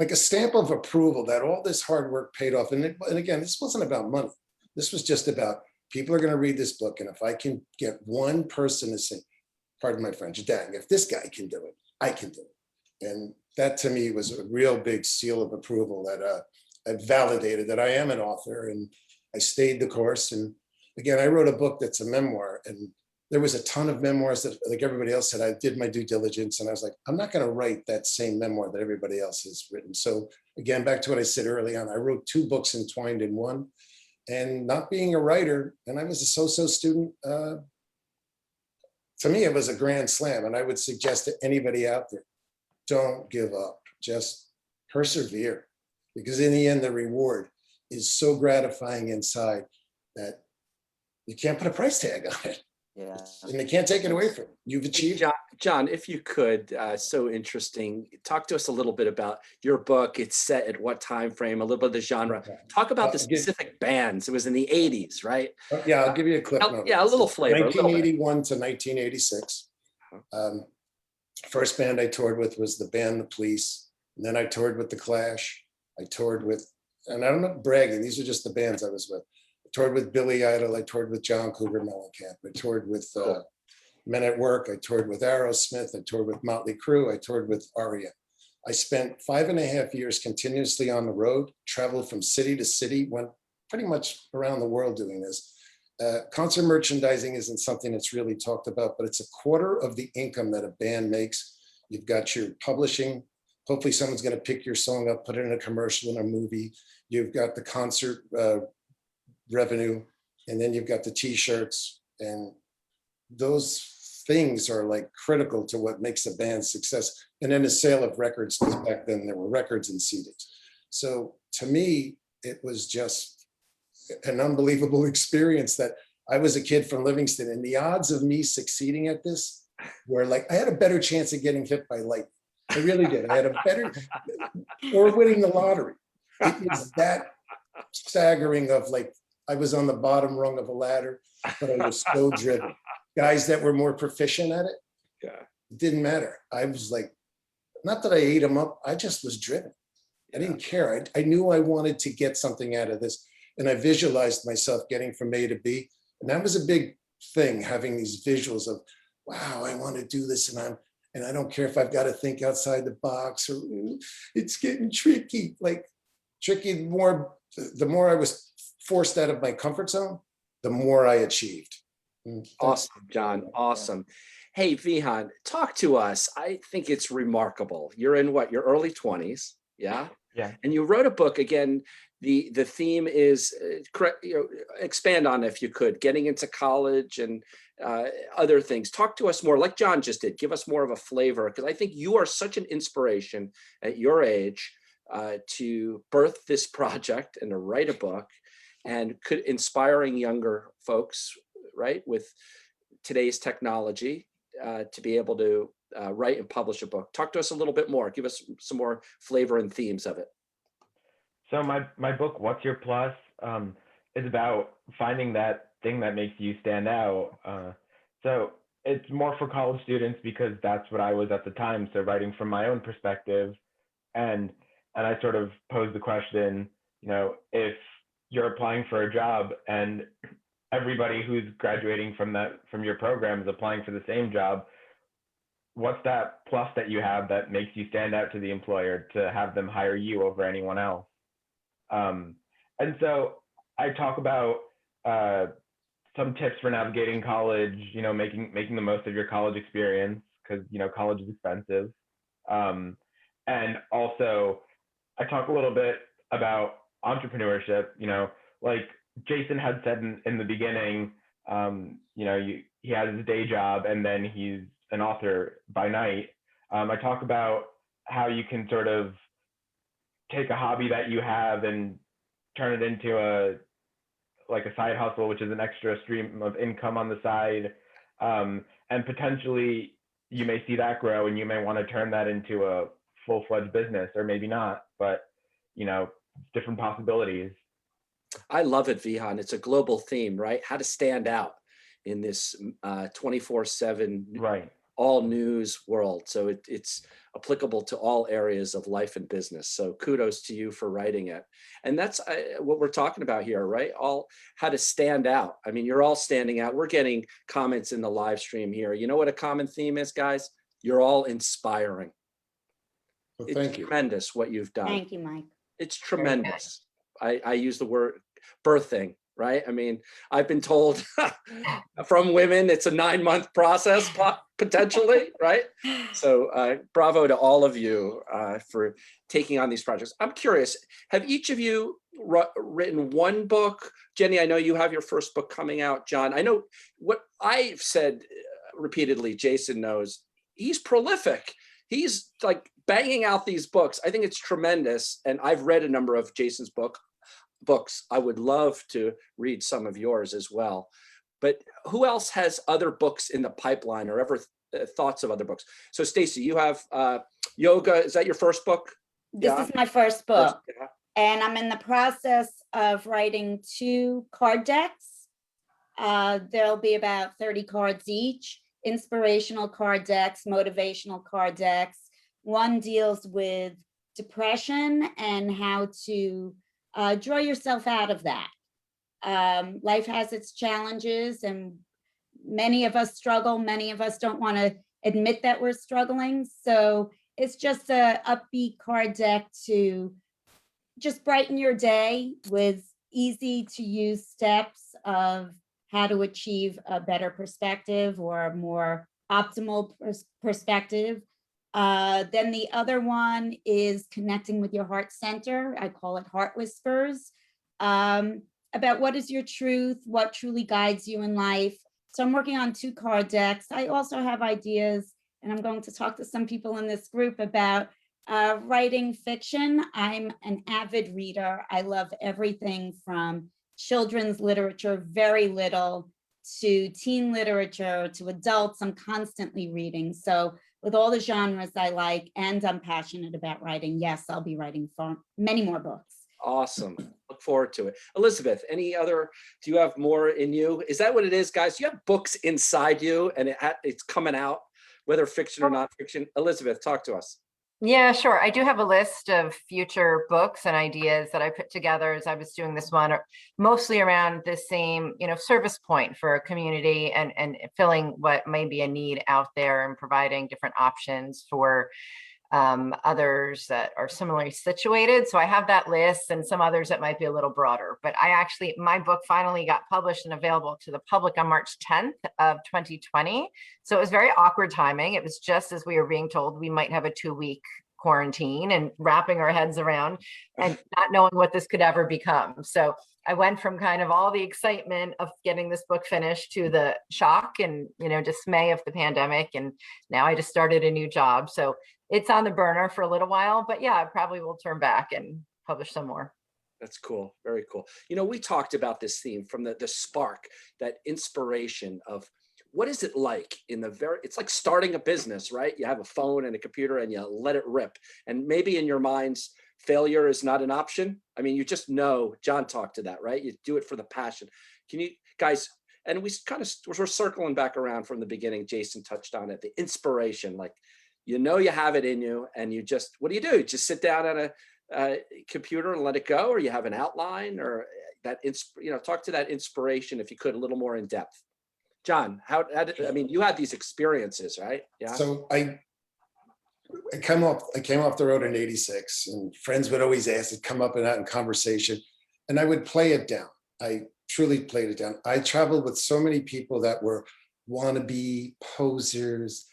a stamp of approval that all this hard work paid off. And again, this wasn't about money. This was just about people are going to read this book. And if I can get one person to say, pardon my French, dang, if this guy can do it, I can do it. And that to me was a real big seal of approval that I validated that I am an author, and I stayed the course. And again, I wrote a book that's a memoir, and there was a ton of memoirs that, like everybody else said, I did my due diligence, and I was like, I'm not going to write that same memoir that everybody else has written. So again, back to what I said early on, I wrote 2 books entwined in one. And not being a writer, and I was a so-so student, to me, it was a grand slam. And I would suggest to anybody out there, don't give up, just persevere. Because in the end, the reward is so gratifying inside that you can't put a price tag on it. Yeah. And they can't take it away from you. You've achieved. John, if you could, so interesting. Talk to us a little bit about your book. It's set at what time frame? A little bit of the genre. Talk about the specific bands. It was in the 80s, right? Yeah, I'll give you a clip note. Yeah, a little flavor. 1981 to 1986. First band I toured with was the band The Police. And then I toured with The Clash. I toured with, and I'm not bragging, these are just the bands I was with. I toured with Billy Idol. I toured with John Cougar Mellencamp. I toured with Men at Work. I toured with Aerosmith. I toured with Motley Crue. I toured with REM. I spent 5.5 years continuously on the road, traveled from city to city, went pretty much around the world doing this. Concert merchandising isn't something that's really talked about, but it's a quarter of the income that a band makes. You've got your publishing. Hopefully someone's going to pick your song up, put it in a commercial, in a movie. You've got the concert revenue, and then you've got the t-shirts, and those things are like critical to what makes a band success. And then the sale of records, because back then there were records and CDs. So to me, it was just an unbelievable experience that I was a kid from Livingston, and the odds of me succeeding at this were like, I had a better chance of getting hit by lightning. I really did. I had a better, or winning the lottery. It was that staggering of like, I was on the bottom rung of a ladder, but I was so driven. Guys that were more proficient at it, it didn't matter. I was like, not that I ate them up, I just was driven. I didn't care. I knew I wanted to get something out of this. And I visualized myself getting from A to B. And that was a big thing, having these visuals of, wow, I want to do this. And I don't care if I've got to think outside the box, or it's getting tricky. Like tricky, the more I was forced out of my comfort zone, the more I achieved. Awesome, John. Awesome. Hey, Vihan, talk to us. I think it's remarkable. You're in what, your early 20s? Yeah. Yeah. And you wrote a book. Again, the theme is, expand on if you could, getting into college and other things. Talk to us more, like John just did. Give us more of a flavor, because I think you are such an inspiration at your age to birth this project and to write a book, and inspiring younger folks, right, with today's technology to be able to write and publish a book. Talk to us a little bit more. Give us some more flavor and themes of it. So my book, What's Your Plus, is about finding that thing that makes you stand out. So it's more for college students because that's what I was at the time. So writing from my own perspective, and I sort of posed the question, if you're applying for a job and everybody who's graduating from your program is applying for the same job. What's that plus that you have that makes you stand out to the employer to have them hire you over anyone else? And so I talk about some tips for navigating college, making the most of your college experience, because college is expensive. And also I talk a little bit about entrepreneurship. Like Jason had said in the beginning, he has his day job and then he's an author by night. I talk about how you can sort of take a hobby that you have and turn it into a side hustle, which is an extra stream of income on the side. And potentially you may see that grow and you may want to turn that into a full-fledged business, or maybe not, but different possibilities. I love it, Vihan. It's a global theme, right? How to stand out in this 24/7 Right. all news world. So it's applicable to all areas of life and business. So kudos to you for writing it. And that's what we're talking about here, right? All how to stand out. I mean, you're all standing out. We're getting comments in the live stream here. You know what a common theme is, guys? You're all inspiring. Well, It's thank you. tremendous what you've done. Thank you, Mike. It's tremendous. I use the word birthing, right? I mean, I've been told from women, it's a 9-month process potentially, right? So bravo to all of you for taking on these projects. I'm curious, have each of you written one book? Jenny, I know you have your first book coming out. John, I know what I've said repeatedly, Jason knows, he's prolific. He's like banging out these books. I think it's tremendous. And I've read a number of Jason's books. I would love to read some of yours as well. But who else has other books in the pipeline or ever thoughts of other books? So Stacy, you have yoga. Is that your first book? This Yeah. is my first book. Yeah. And I'm in the process of writing 2 card decks. There'll be about 30 cards each, inspirational card decks, motivational card decks. One deals with depression and how to draw yourself out of that. Life has its challenges and many of us struggle. Many of us don't want to admit that we're struggling. So it's just a upbeat card deck to just brighten your day with easy to use steps of how to achieve a better perspective or a more optimal perspective. Then the other one is connecting with your heart center. I call it Heart Whispers, about what is your truth, what truly guides you in life. So I'm working on 2 card decks. I also have ideas, and I'm going to talk to some people in this group about writing fiction. I'm an avid reader. I love everything from children's literature, very little, to teen literature, to adults. I'm constantly reading. So with all the genres I like, and I'm passionate about writing, yes, I'll be writing for many more books. Awesome. Look forward to it. Elizabeth, do you have more in you? Is that what it is, guys? You have books inside you and it's coming out, whether fiction or not fiction. Elizabeth, talk to us. Yeah, sure. I do have a list of future books and ideas that I put together as I was doing this one, mostly around the same, service point for a community and filling what may be a need out there and providing different options for others that are similarly situated. So I have that list and some others that might be a little broader, but my book finally got published and available to the public on March 10th of 2020. So it was very awkward timing. It was just as we were being told we might have a 2-week quarantine and wrapping our heads around and not knowing what this could ever become. So I went from kind of all the excitement of getting this book finished to the shock and, dismay of the pandemic. And now I just started a new job. So it's on the burner for a little while, but yeah, I probably will turn back and publish some more. That's cool. Very cool. We talked about this theme from the spark, that inspiration of what is it like it's like starting a business, right? You have a phone and a computer and you let it rip. And maybe in your minds, failure is not an option. I mean, you just know, John talked to that, right? You do it for the passion. Can you guys, and we're circling back around from the beginning, Jason touched on it, the inspiration, like, you have it in you and you just, what do? Just sit down at a computer and let it go, or you have an outline, or talk to that inspiration, if you could, a little more in depth. John, I mean, you had these experiences, right? Yeah. So I came off the road in '86, and friends would always ask to come up and out in conversation, and I would play it down. I truly played it down. I traveled with so many people that were wannabe posers.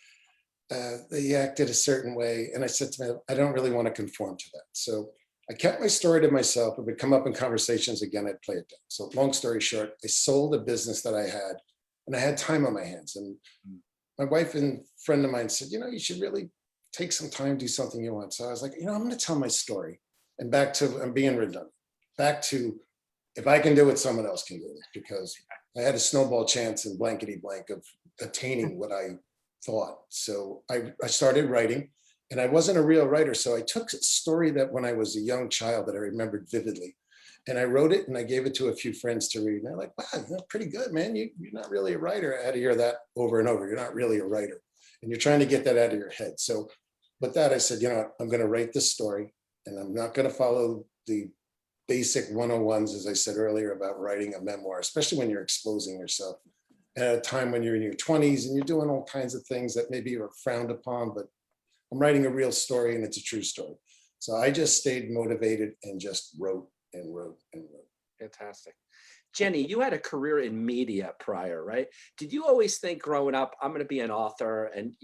They acted a certain way, and I said to myself, I don't really want to conform to that. So I kept my story to myself. It would come up in conversations again. I'd play it down. So long story short, I sold a business that I had, and I had time on my hands. And my wife and friend of mine said, you should really take some time, do something you want. So I was like, I'm going to tell my story. And back to, I'm being redundant, back to, if I can do it, someone else can do it, because I had a snowball chance in blankety blank of attaining what I thought. So I started writing, and I wasn't a real writer. So I took a story that when I was a young child that I remembered vividly, and I wrote it and I gave it to a few friends to read. And they're like, wow, pretty good, man. You're not really a writer. I had to hear that over and over. You're not really a writer. And you're trying to get that out of your head. So with that, I said, I'm going to write this story, and I'm not going to follow the basic 101s, as I said earlier, about writing a memoir, especially when you're exposing yourself at a time when you're in your 20s and you're doing all kinds of things that maybe are frowned upon, but I'm writing a real story, and it's a true story. So I just stayed motivated and just wrote and wrote and wrote. Fantastic. Jenny, you had a career in media prior, right? Did you always think growing up, I'm going to be an author? And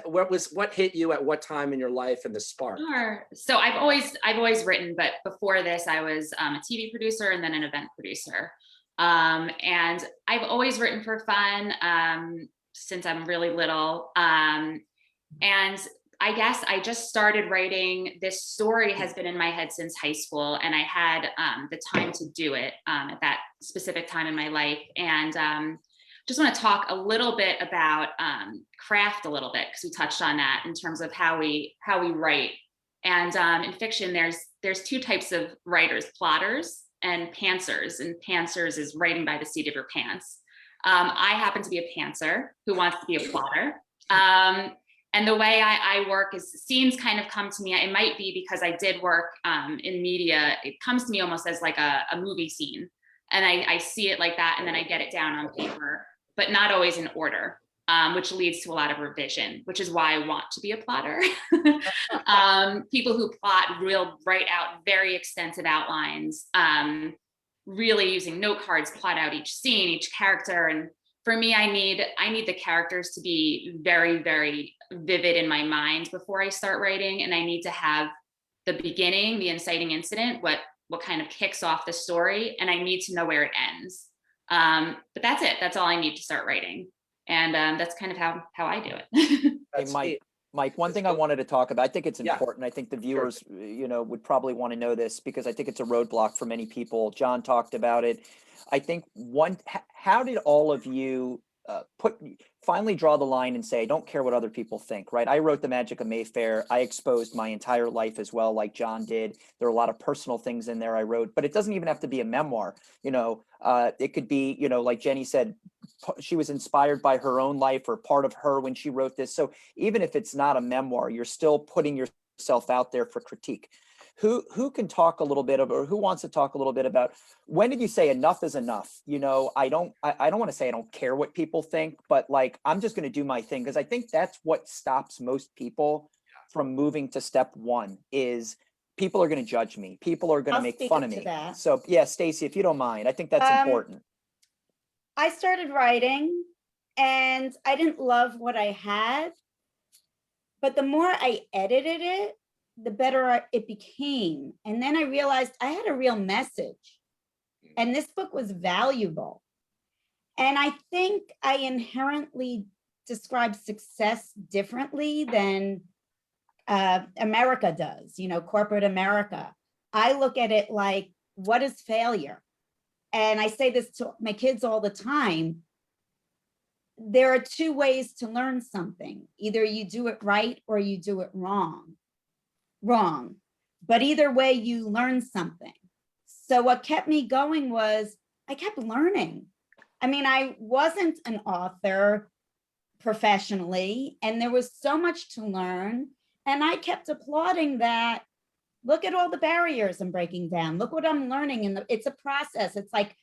what hit you at what time in your life and the spark? Sure. So I've always written, but before this, I was a TV producer and then an event producer. And I've always written for fun since I'm really little. And I guess I just started writing. This story has been in my head since high school, and I had the time to do it at that specific time in my life. And just want to talk a little bit about craft a little bit, because we touched on that in terms of how we write. And in fiction, there's two types of writers: plotters and pantsers. And pantsers is writing by the seat of your pants. I happen to be a pantser who wants to be a plotter. And the way I work is scenes kind of come to me. It might be because I did work in media. It comes to me almost as like a movie scene. And I see it like that, and then I get it down on paper, but not always in order, which leads to a lot of revision, which is why I want to be a plotter. People who plot write out very extensive outlines, really using note cards, plot out each scene, each character. And for me, I need the characters to be very, very vivid in my mind before I start writing. And I need to have the beginning, the inciting incident, what kind of kicks off the story, and I need to know where it ends. But that's it. That's all I need to start writing. And that's kind of how I do it. Hey, Mike, one thing I wanted to talk about, I think it's Yeah. important. I think the viewers, would probably want to know this, because I think it's a roadblock for many people. John talked about it. I think how did all of you finally draw the line and say, I don't care what other people think, right? I wrote The Magic of Mayfair. I exposed my entire life as well, like John did. There are a lot of personal things in there I wrote, but it doesn't even have to be a memoir. It could be, like Jenny said, she was inspired by her own life or part of her when she wrote this. So even if it's not a memoir, you're still putting yourself out there for critique. Who can talk a little bit or who wants to talk a little bit about, when did you say enough is enough? I don't want to say I don't care what people think, but like, I'm just going to do my thing. Because I think that's what stops most people from moving to step one, is people are going to judge me. People are going to I'll make speak fun up of to me. that. So yeah, Stacy, if you don't mind, I think that's important. I started writing and I didn't love what I had, but the more I edited it, the better it became. And then I realized I had a real message, and this book was valuable. And I think I inherently describe success differently than America does, corporate America. I look at it like, what is failure? And I say this to my kids all the time. There are two ways to learn something. Either you do it right or you do it wrong. But either way, you learn something. So what kept me going was I kept learning. I mean, I wasn't an author professionally, and there was so much to learn. And I kept applauding that look at all the barriers I'm breaking down. Look what I'm learning. And it's a process. It's like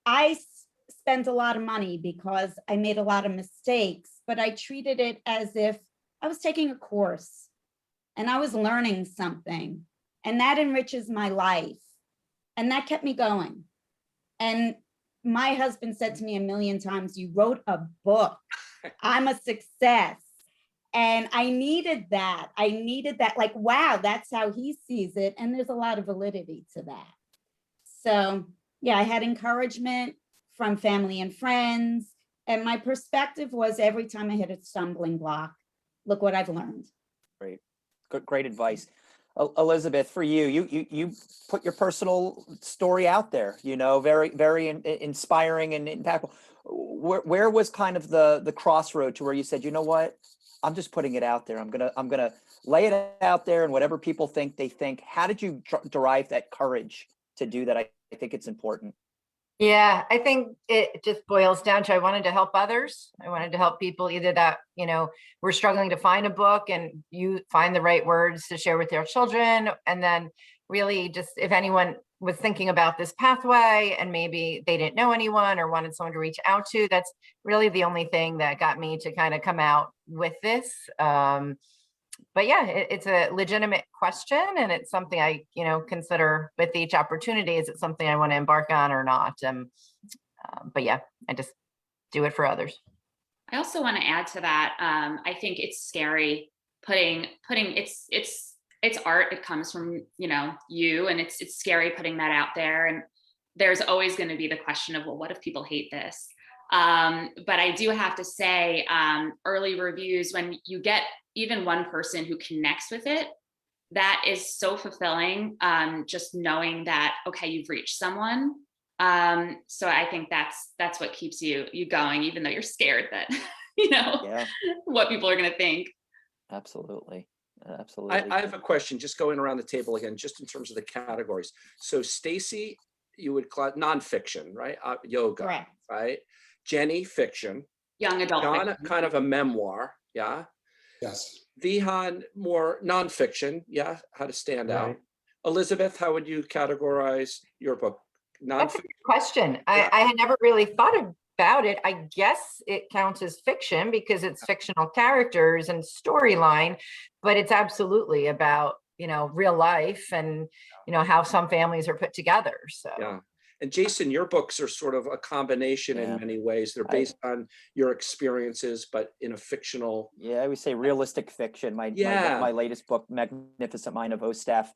I spent a lot of money because I made a lot of mistakes, but I treated it as if I was taking a course and I was learning something, and that enriches my life. And that kept me going. And my husband said to me a million times, you wrote a book. I'm a success. And I needed that. I needed that, like, wow, that's how he sees it. And there's a lot of validity to that. So yeah, I had encouragement from family and friends. And my perspective was every time I hit a stumbling block, look what I've learned. Great, great advice. Elizabeth, for you, you put your personal story out there, you know, very, very inspiring and impactful. Where was kind of the crossroad to where you said, you know what, I'm just putting it out there. I'm gonna lay it out there, and whatever people think, they think. How did you derive that courage to do that? I think it's important. Yeah, I think it just boils down to I wanted to help others. I wanted to help people either that, you know, were struggling to find a book and you find the right words to share with their children. And then really just if anyone was thinking about this pathway and maybe they didn't know anyone or wanted someone to reach out to, that's really the only thing that got me to kind of come out with this. But yeah, it's a legitimate question, and it's something I, you know, consider with each opportunity. Is it something I want to embark on or not? But yeah, I just do it for others. I also want to add to that. I think it's scary putting it's art. It comes from, you know, you, and it's scary putting that out there. And there's always going to be the question of, well, what if people hate this? But I do have to say, early reviews, when you get even one person who connects with it, that is so fulfilling. Just knowing that, okay, you've reached someone. So I think that's what keeps you going, even though you're scared that, you know, Yeah, what people are going to think. absolutely. Absolutely. I have a question, just going around the table again, just in terms of the categories. So Stacy, you would call it nonfiction, right? Yoga, Correct. right? Jenny, fiction. Young adult. John, fiction. kind of a memoir, yeah. Yes. Vihan, more nonfiction, yeah, how to stand out. Right. Elizabeth, how would you categorize your book? That's a Nonfiction? good question. Yeah. I had never really thought about it. I guess it counts as fiction because it's fictional characters and storyline, but it's absolutely about, you know, real life and, you know, how some families are put together. So Yeah. And Jason, your books are sort of a combination Yeah. in many ways. They're based on your experiences, but in a fictional. Yeah, I would say realistic fiction. Yeah. My latest book, Magnificent Mind of Ostaf.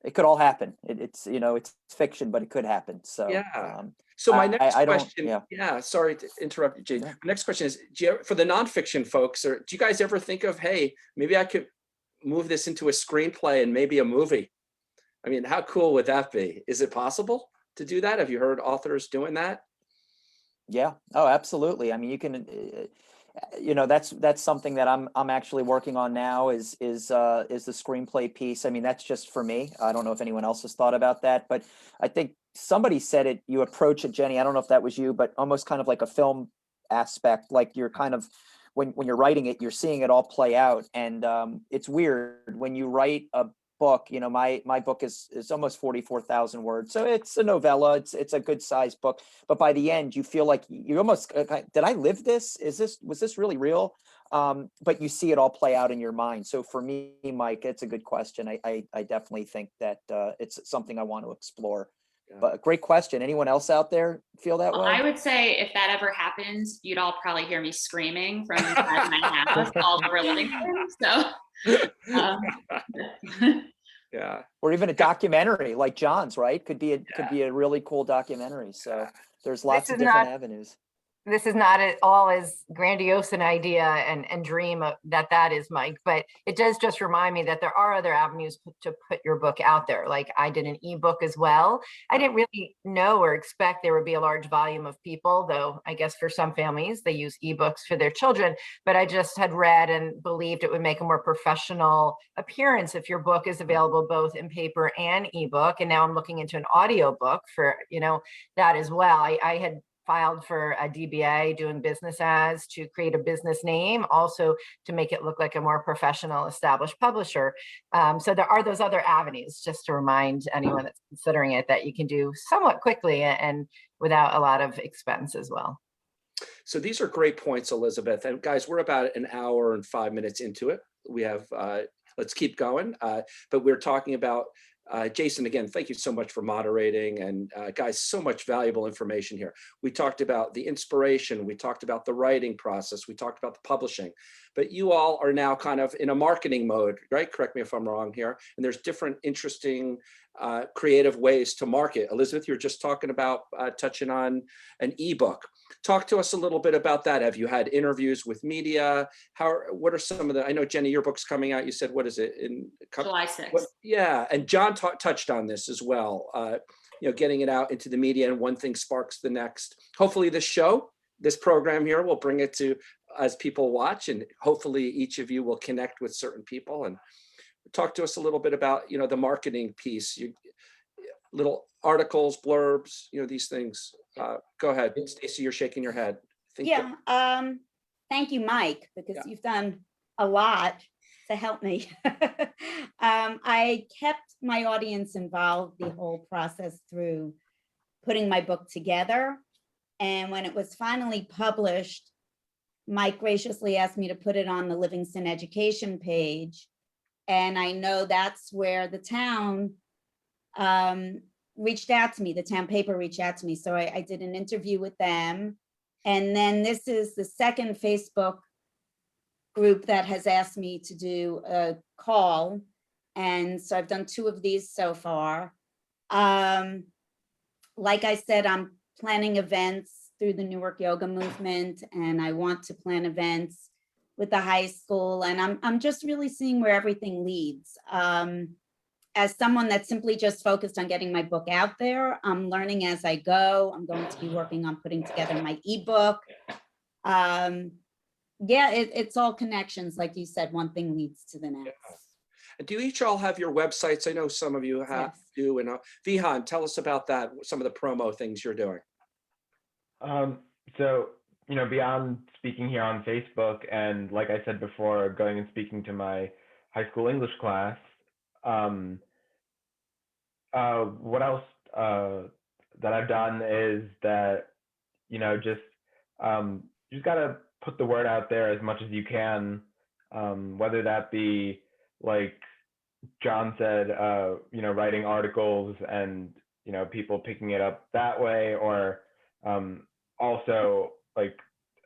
It could all happen. It's, you know, it's fiction, but it could happen. So Yeah. So my next I don't- question, yeah. Sorry to interrupt you, Jane. Yeah. My next question is, for the nonfiction folks, do you guys ever think of, hey, maybe I could move this into a screenplay and maybe a movie? I mean, how cool would that be? Is it possible to do that? Have you heard authors doing that? Yeah. Oh, absolutely. I mean, you can, you know, that's something that I'm actually working on now is the screenplay piece. I mean, that's just for me. I don't know if anyone else has thought about that, but I think somebody said it, you approach it, Jenny, I don't know if that was you, but almost kind of like a film aspect, like you're kind of, when you're writing it, you're seeing it all play out. And it's weird when you write a book, you know, my book is almost 44,000 words. So it's a novella, it's a good sized book, but by the end you feel like you almost, did I live this? Was this really real? But you see it all play out in your mind. So for me, Mike, it's a good question. I definitely think that it's something I want to explore. Yeah. But great question. Anyone else out there feel that way? I would say if that ever happens, you'd all probably hear me screaming from inside my house all over Livingston. So, Yeah. Or even a documentary like John's, right? Could be a really cool documentary. So there's lots of different avenues. this is not at all as grandiose an idea and dream of that is, Mike, but it does just remind me that there are other avenues to put your book out there. Like I did an ebook as well. I didn't really know or expect there would be a large volume of people, though I guess for some families, they use ebooks for their children, but I just had read and believed it would make a more professional appearance if your book is available both in paper and ebook. And now I'm looking into an audio book for, you know, that as well. I had filed for a DBA, doing business as, to create a business name, also to make it look like a more professional, established publisher. So there are those other avenues, just to remind anyone that's considering it, that you can do somewhat quickly and without a lot of expense as well. So these are great points, Elizabeth. And guys, we're about an hour and 5 minutes into it. We have, let's keep going. But we're talking about, Jason, again, thank you so much for moderating. And guys, so much valuable information here. We talked about the inspiration. We talked about the writing process. We talked about the publishing. But you all are now kind of in a marketing mode, right? Correct me if I'm wrong here. And there's different interesting, creative ways to market. Elizabeth, you're just talking about touching on an ebook. Talk to us a little bit about that. Have you had interviews with media? What are some of the, I know Jenny, your book's coming out. You said, what is it? In July 6th. Yeah, and John touched on this as well. Getting it out into the media, and one thing sparks the next. Hopefully this program here will bring it to, as people watch, and hopefully each of you will connect with certain people. And talk to us a little bit about, the marketing piece, little articles, blurbs, these things. Go ahead, Stacey, you're shaking your head. Thank you, Mike, because you've done a lot to help me. I kept my audience involved the whole process through putting my book together. And when it was finally published, Mike graciously asked me to put it on the Livingston Education page. And I know that's where the town reached out to me, the town paper reached out to me. So I did an interview with them. And then this is the second Facebook group that has asked me to do a call. And so I've done 2 of these so far. Like I said, I'm planning events through the Newark Yoga Movement, and I want to plan events with the high school. And I'm just really seeing where everything leads. As someone that's simply just focused on getting my book out there, I'm learning as I go. I'm going to be working on putting together my ebook. It's all connections. Like you said, one thing leads to the next. Yeah. And do you each all have your websites? I know some of you do. And Vihan, tell us about that, some of the promo things you're doing. So, beyond speaking here on Facebook, and like I said before, going and speaking to my high school English class, what else that I've done is that, just gotta put the word out there as much as you can, whether that be, like John said, writing articles and, people picking it up that way, or also, like,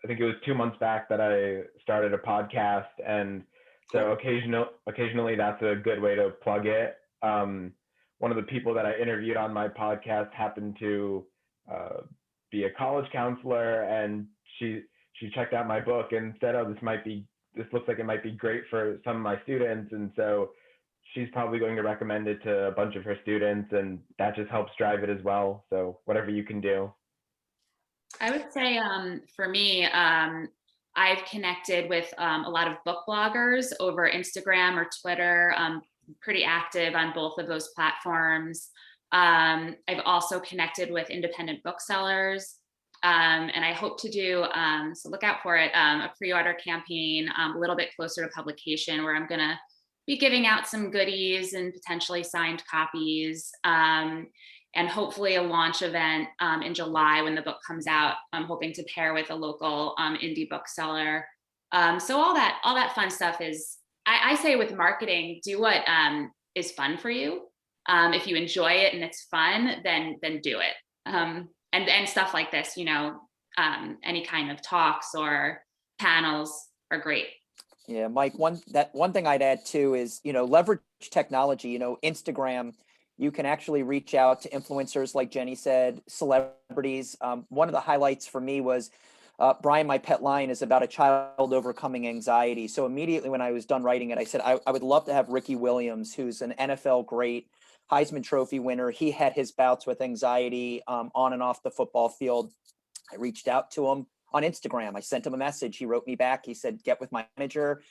I think it was 2 months back that I started a podcast, and so occasionally that's a good way to plug it. One of the people that I interviewed on my podcast happened to be a college counselor, and she checked out my book and said, "Oh, this looks like it might be great for some of my students," and so she's probably going to recommend it to a bunch of her students, and that just helps drive it as well. So whatever you can do. I would say for me, I've connected with a lot of book bloggers over Instagram or Twitter. Pretty active on both of those platforms. I've also connected with independent booksellers, and I hope to do, so look out for it, a pre-order campaign a little bit closer to publication, where I'm gonna be giving out some goodies and potentially signed copies, and hopefully a launch event in July when the book comes out. I'm hoping to pair with a local indie bookseller. So all that fun stuff is, I say with marketing, do what is fun for you. If you enjoy it and it's fun, then do it. And stuff like this, any kind of talks or panels are great. Yeah, Mike, one thing I'd add too is, leverage technology, Instagram. You can actually reach out to influencers, like Jenny said, celebrities. One of the highlights for me was Brian, My Pet Lion is about a child overcoming anxiety. So immediately when I was done writing it, I said, I would love to have Ricky Williams, who's an NFL great, Heisman Trophy winner. He had his bouts with anxiety on and off the football field. I reached out to him on Instagram. I sent him a message. He wrote me back. He said, get with my manager.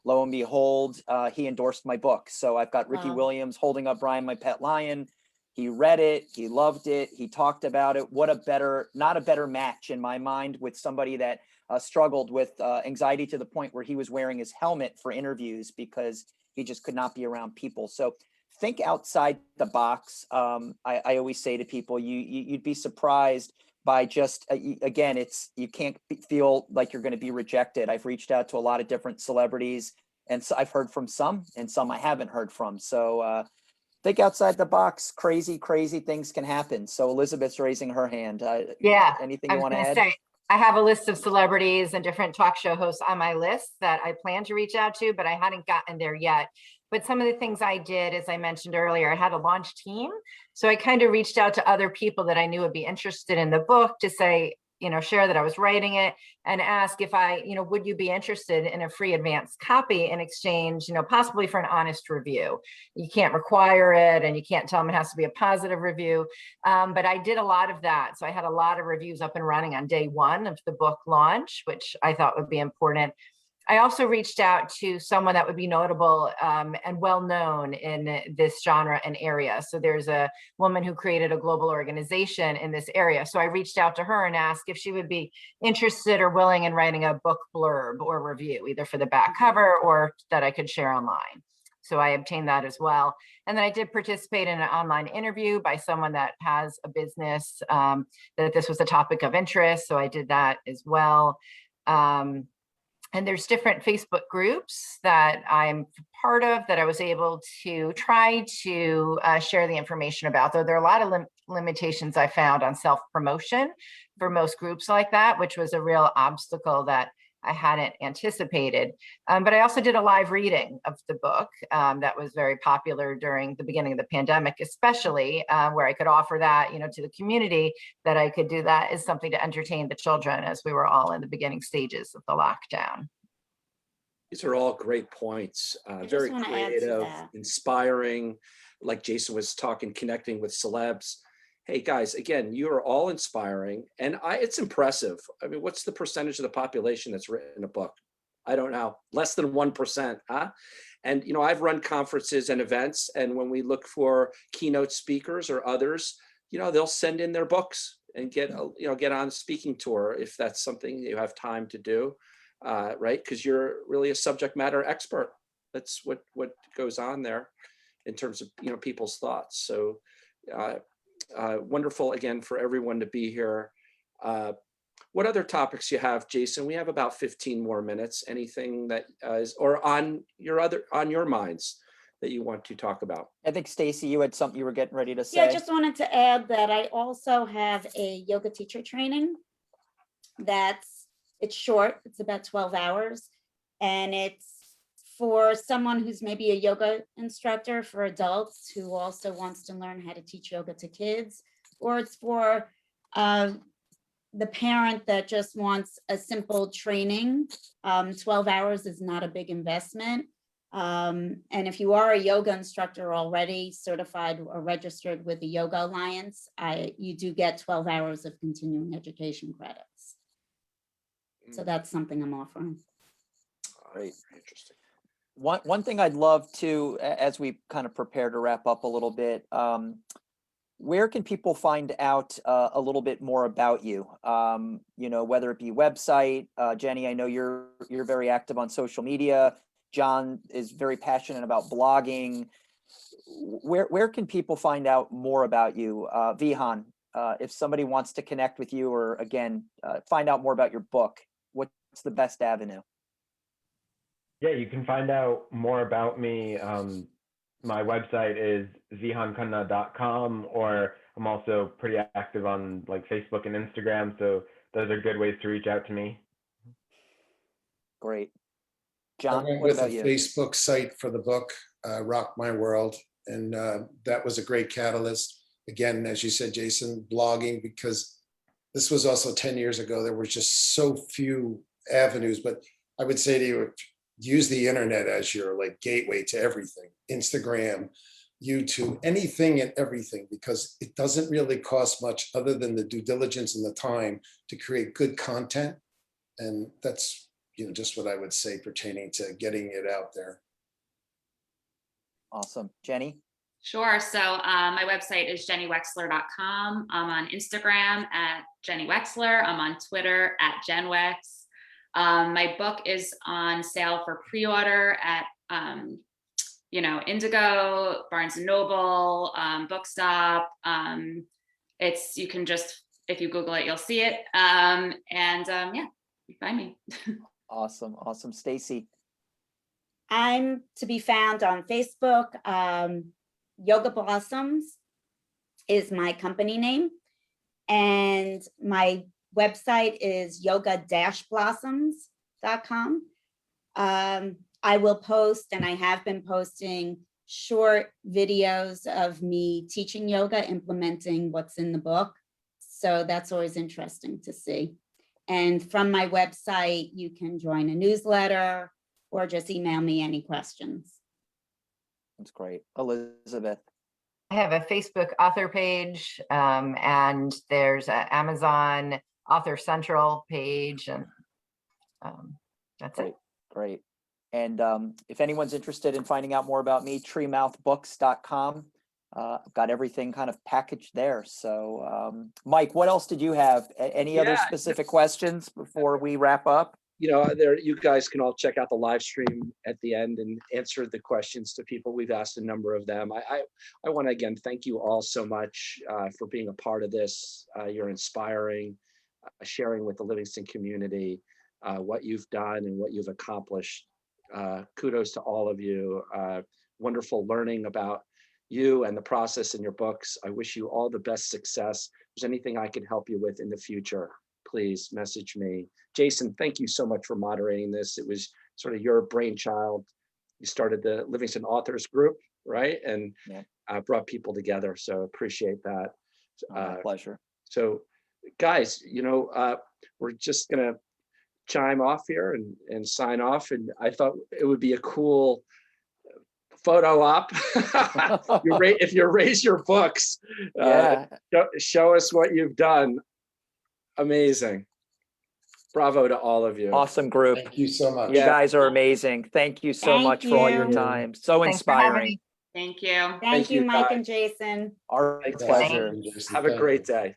Lo and behold, he endorsed my book. So I've got Ricky Williams holding up Brian, My Pet Lion. He read it, he loved it, he talked about it. What a better, not a better match in my mind with somebody that struggled with anxiety to the point where he was wearing his helmet for interviews because he just could not be around people. So think outside the box. I always say to people, you'd be surprised by just, again, you can't feel like you're going to be rejected. I've reached out to a lot of different celebrities, and so I've heard from some and some I haven't heard from. So think outside the box. Crazy things can happen. So Elizabeth's raising her hand. Yeah, Anything I you was want to gonna add? say, I have a list of celebrities and different talk show hosts on my list that I plan to reach out to, but I hadn't gotten there yet. But some of the things I did, as I mentioned earlier, I had a launch team. So I kind of reached out to other people that I knew would be interested in the book to say, share that I was writing it and ask if would you be interested in a free advance copy in exchange, possibly for an honest review. You can't require it and you can't tell them it has to be a positive review. But I did a lot of that. So I had a lot of reviews up and running on day one of the book launch, which I thought would be important. I also reached out to someone that would be notable and well-known in this genre and area. So there's a woman who created a global organization in this area. So I reached out to her and asked if she would be interested or willing in writing a book blurb or review, either for the back cover or that I could share online. So I obtained that as well. And then I did participate in an online interview by someone that has a business, that this was a topic of interest. So I did that as well. And there's different Facebook groups that I'm part of that I was able to try to share the information about, though there are a lot of limitations I found on self-promotion for most groups like that, which was a real obstacle that I hadn't anticipated. But I also did a live reading of the book that was very popular during the beginning of the pandemic, especially where I could offer that, to the community, that I could do that as something to entertain the children as we were all in the beginning stages of the lockdown. These are all great points. just Very wanna add to creative, that. inspiring, like Jason was talking, connecting with celebs. Hey guys, again, you are all inspiring, and it's impressive. I mean, what's the percentage of the population that's written a book? I don't know, less than 1%, huh? And I've run conferences and events, and when we look for keynote speakers or others, they'll send in their books and get on a speaking tour if that's something you have time to do, right? Because you're really a subject matter expert. That's what goes on there in terms of people's thoughts. So. Wonderful again for everyone to be here. What other topics you have, Jason? We have about 15 more minutes. Anything that is or on your minds that you want to talk about? I think Stacy, you had something you were getting ready to say. Yeah, I just wanted to add that I also have a yoga teacher training. It's short, it's about 12 hours. And it's for someone who's maybe a yoga instructor for adults who also wants to learn how to teach yoga to kids, or it's for the parent that just wants a simple training. 12 hours is not a big investment. And if you are a yoga instructor already certified or registered with the Yoga Alliance, you do get 12 hours of continuing education credits. So that's something I'm offering. Great. Interesting. One thing I'd love to, as we kind of prepare to wrap up a little bit, where can people find out a little bit more about you? Whether it be website, Jenny, I know you're very active on social media. John is very passionate about blogging. Where can people find out more about you? Vihan, if somebody wants to connect with you or again, find out more about your book, what's the best avenue? Yeah, you can find out more about me. My website is vihankhanna.com, or I'm also pretty active on like Facebook and Instagram. So those are good ways to reach out to me. Great. I John, went what with a about you? Facebook site for the book, Rock My World, and that was a great catalyst. Again, as you said, Jason, blogging, because this was also 10 years ago. There were just so few avenues, but I would say to you, use the internet as your like gateway to everything. Instagram, YouTube, anything and everything, because it doesn't really cost much other than the due diligence and the time to create good content. And that's just what I would say pertaining to getting it out there. Awesome. Jenny? Sure. So my website is jennywexler.com. I'm on Instagram at Jenny Wexler. I'm on Twitter at JenWex. My book is on sale for pre-order at, Indigo, Barnes and Noble, Bookstop. You can just, if you Google it, you'll see it. Yeah, you find me. Awesome. Awesome. Stacy. I'm to be found on Facebook. Yoga Blossoms is my company name. And my website is yoga-blossoms.com. I will post, and I have been posting short videos of me teaching yoga, implementing what's in the book. So that's always interesting to see. And from my website, you can join a newsletter or just email me any questions. That's great. Elizabeth. I have a Facebook author page, and there's an Amazon Author Central page, and that's it. Great. And if anyone's interested in finding out more about me, treemouthbooks.com. I've got everything kind of packaged there. So Mike, what else did you have? Any other Yeah. specific questions before we wrap up? You guys can all check out the live stream at the end and answer the questions to people. We've asked a number of them. I want to again thank you all so much for being a part of this. You're inspiring, sharing with the Livingston community what you've done and what you've accomplished. Kudos to all of you. Wonderful learning about you and the process in your books. I wish you all the best success. If there's anything I can help you with in the future, please message me. Jason, thank you so much for moderating this. It was sort of your brainchild. You started the Livingston Authors Group, right? And brought people together. So appreciate that. My pleasure. So guys, we're just gonna chime off here and sign off. And I thought it would be a cool photo op. If you raise your books, show us what you've done. Amazing. Bravo to all of you. Awesome group. Thank you so much. You guys are amazing. Thank you so Thank much for all your you. time. So Thanks for having inspiring. me. Thank you. Thank you, you, Mike guys. and Jason. Our Thanks, pleasure. Jason. Have a Thank great you. day.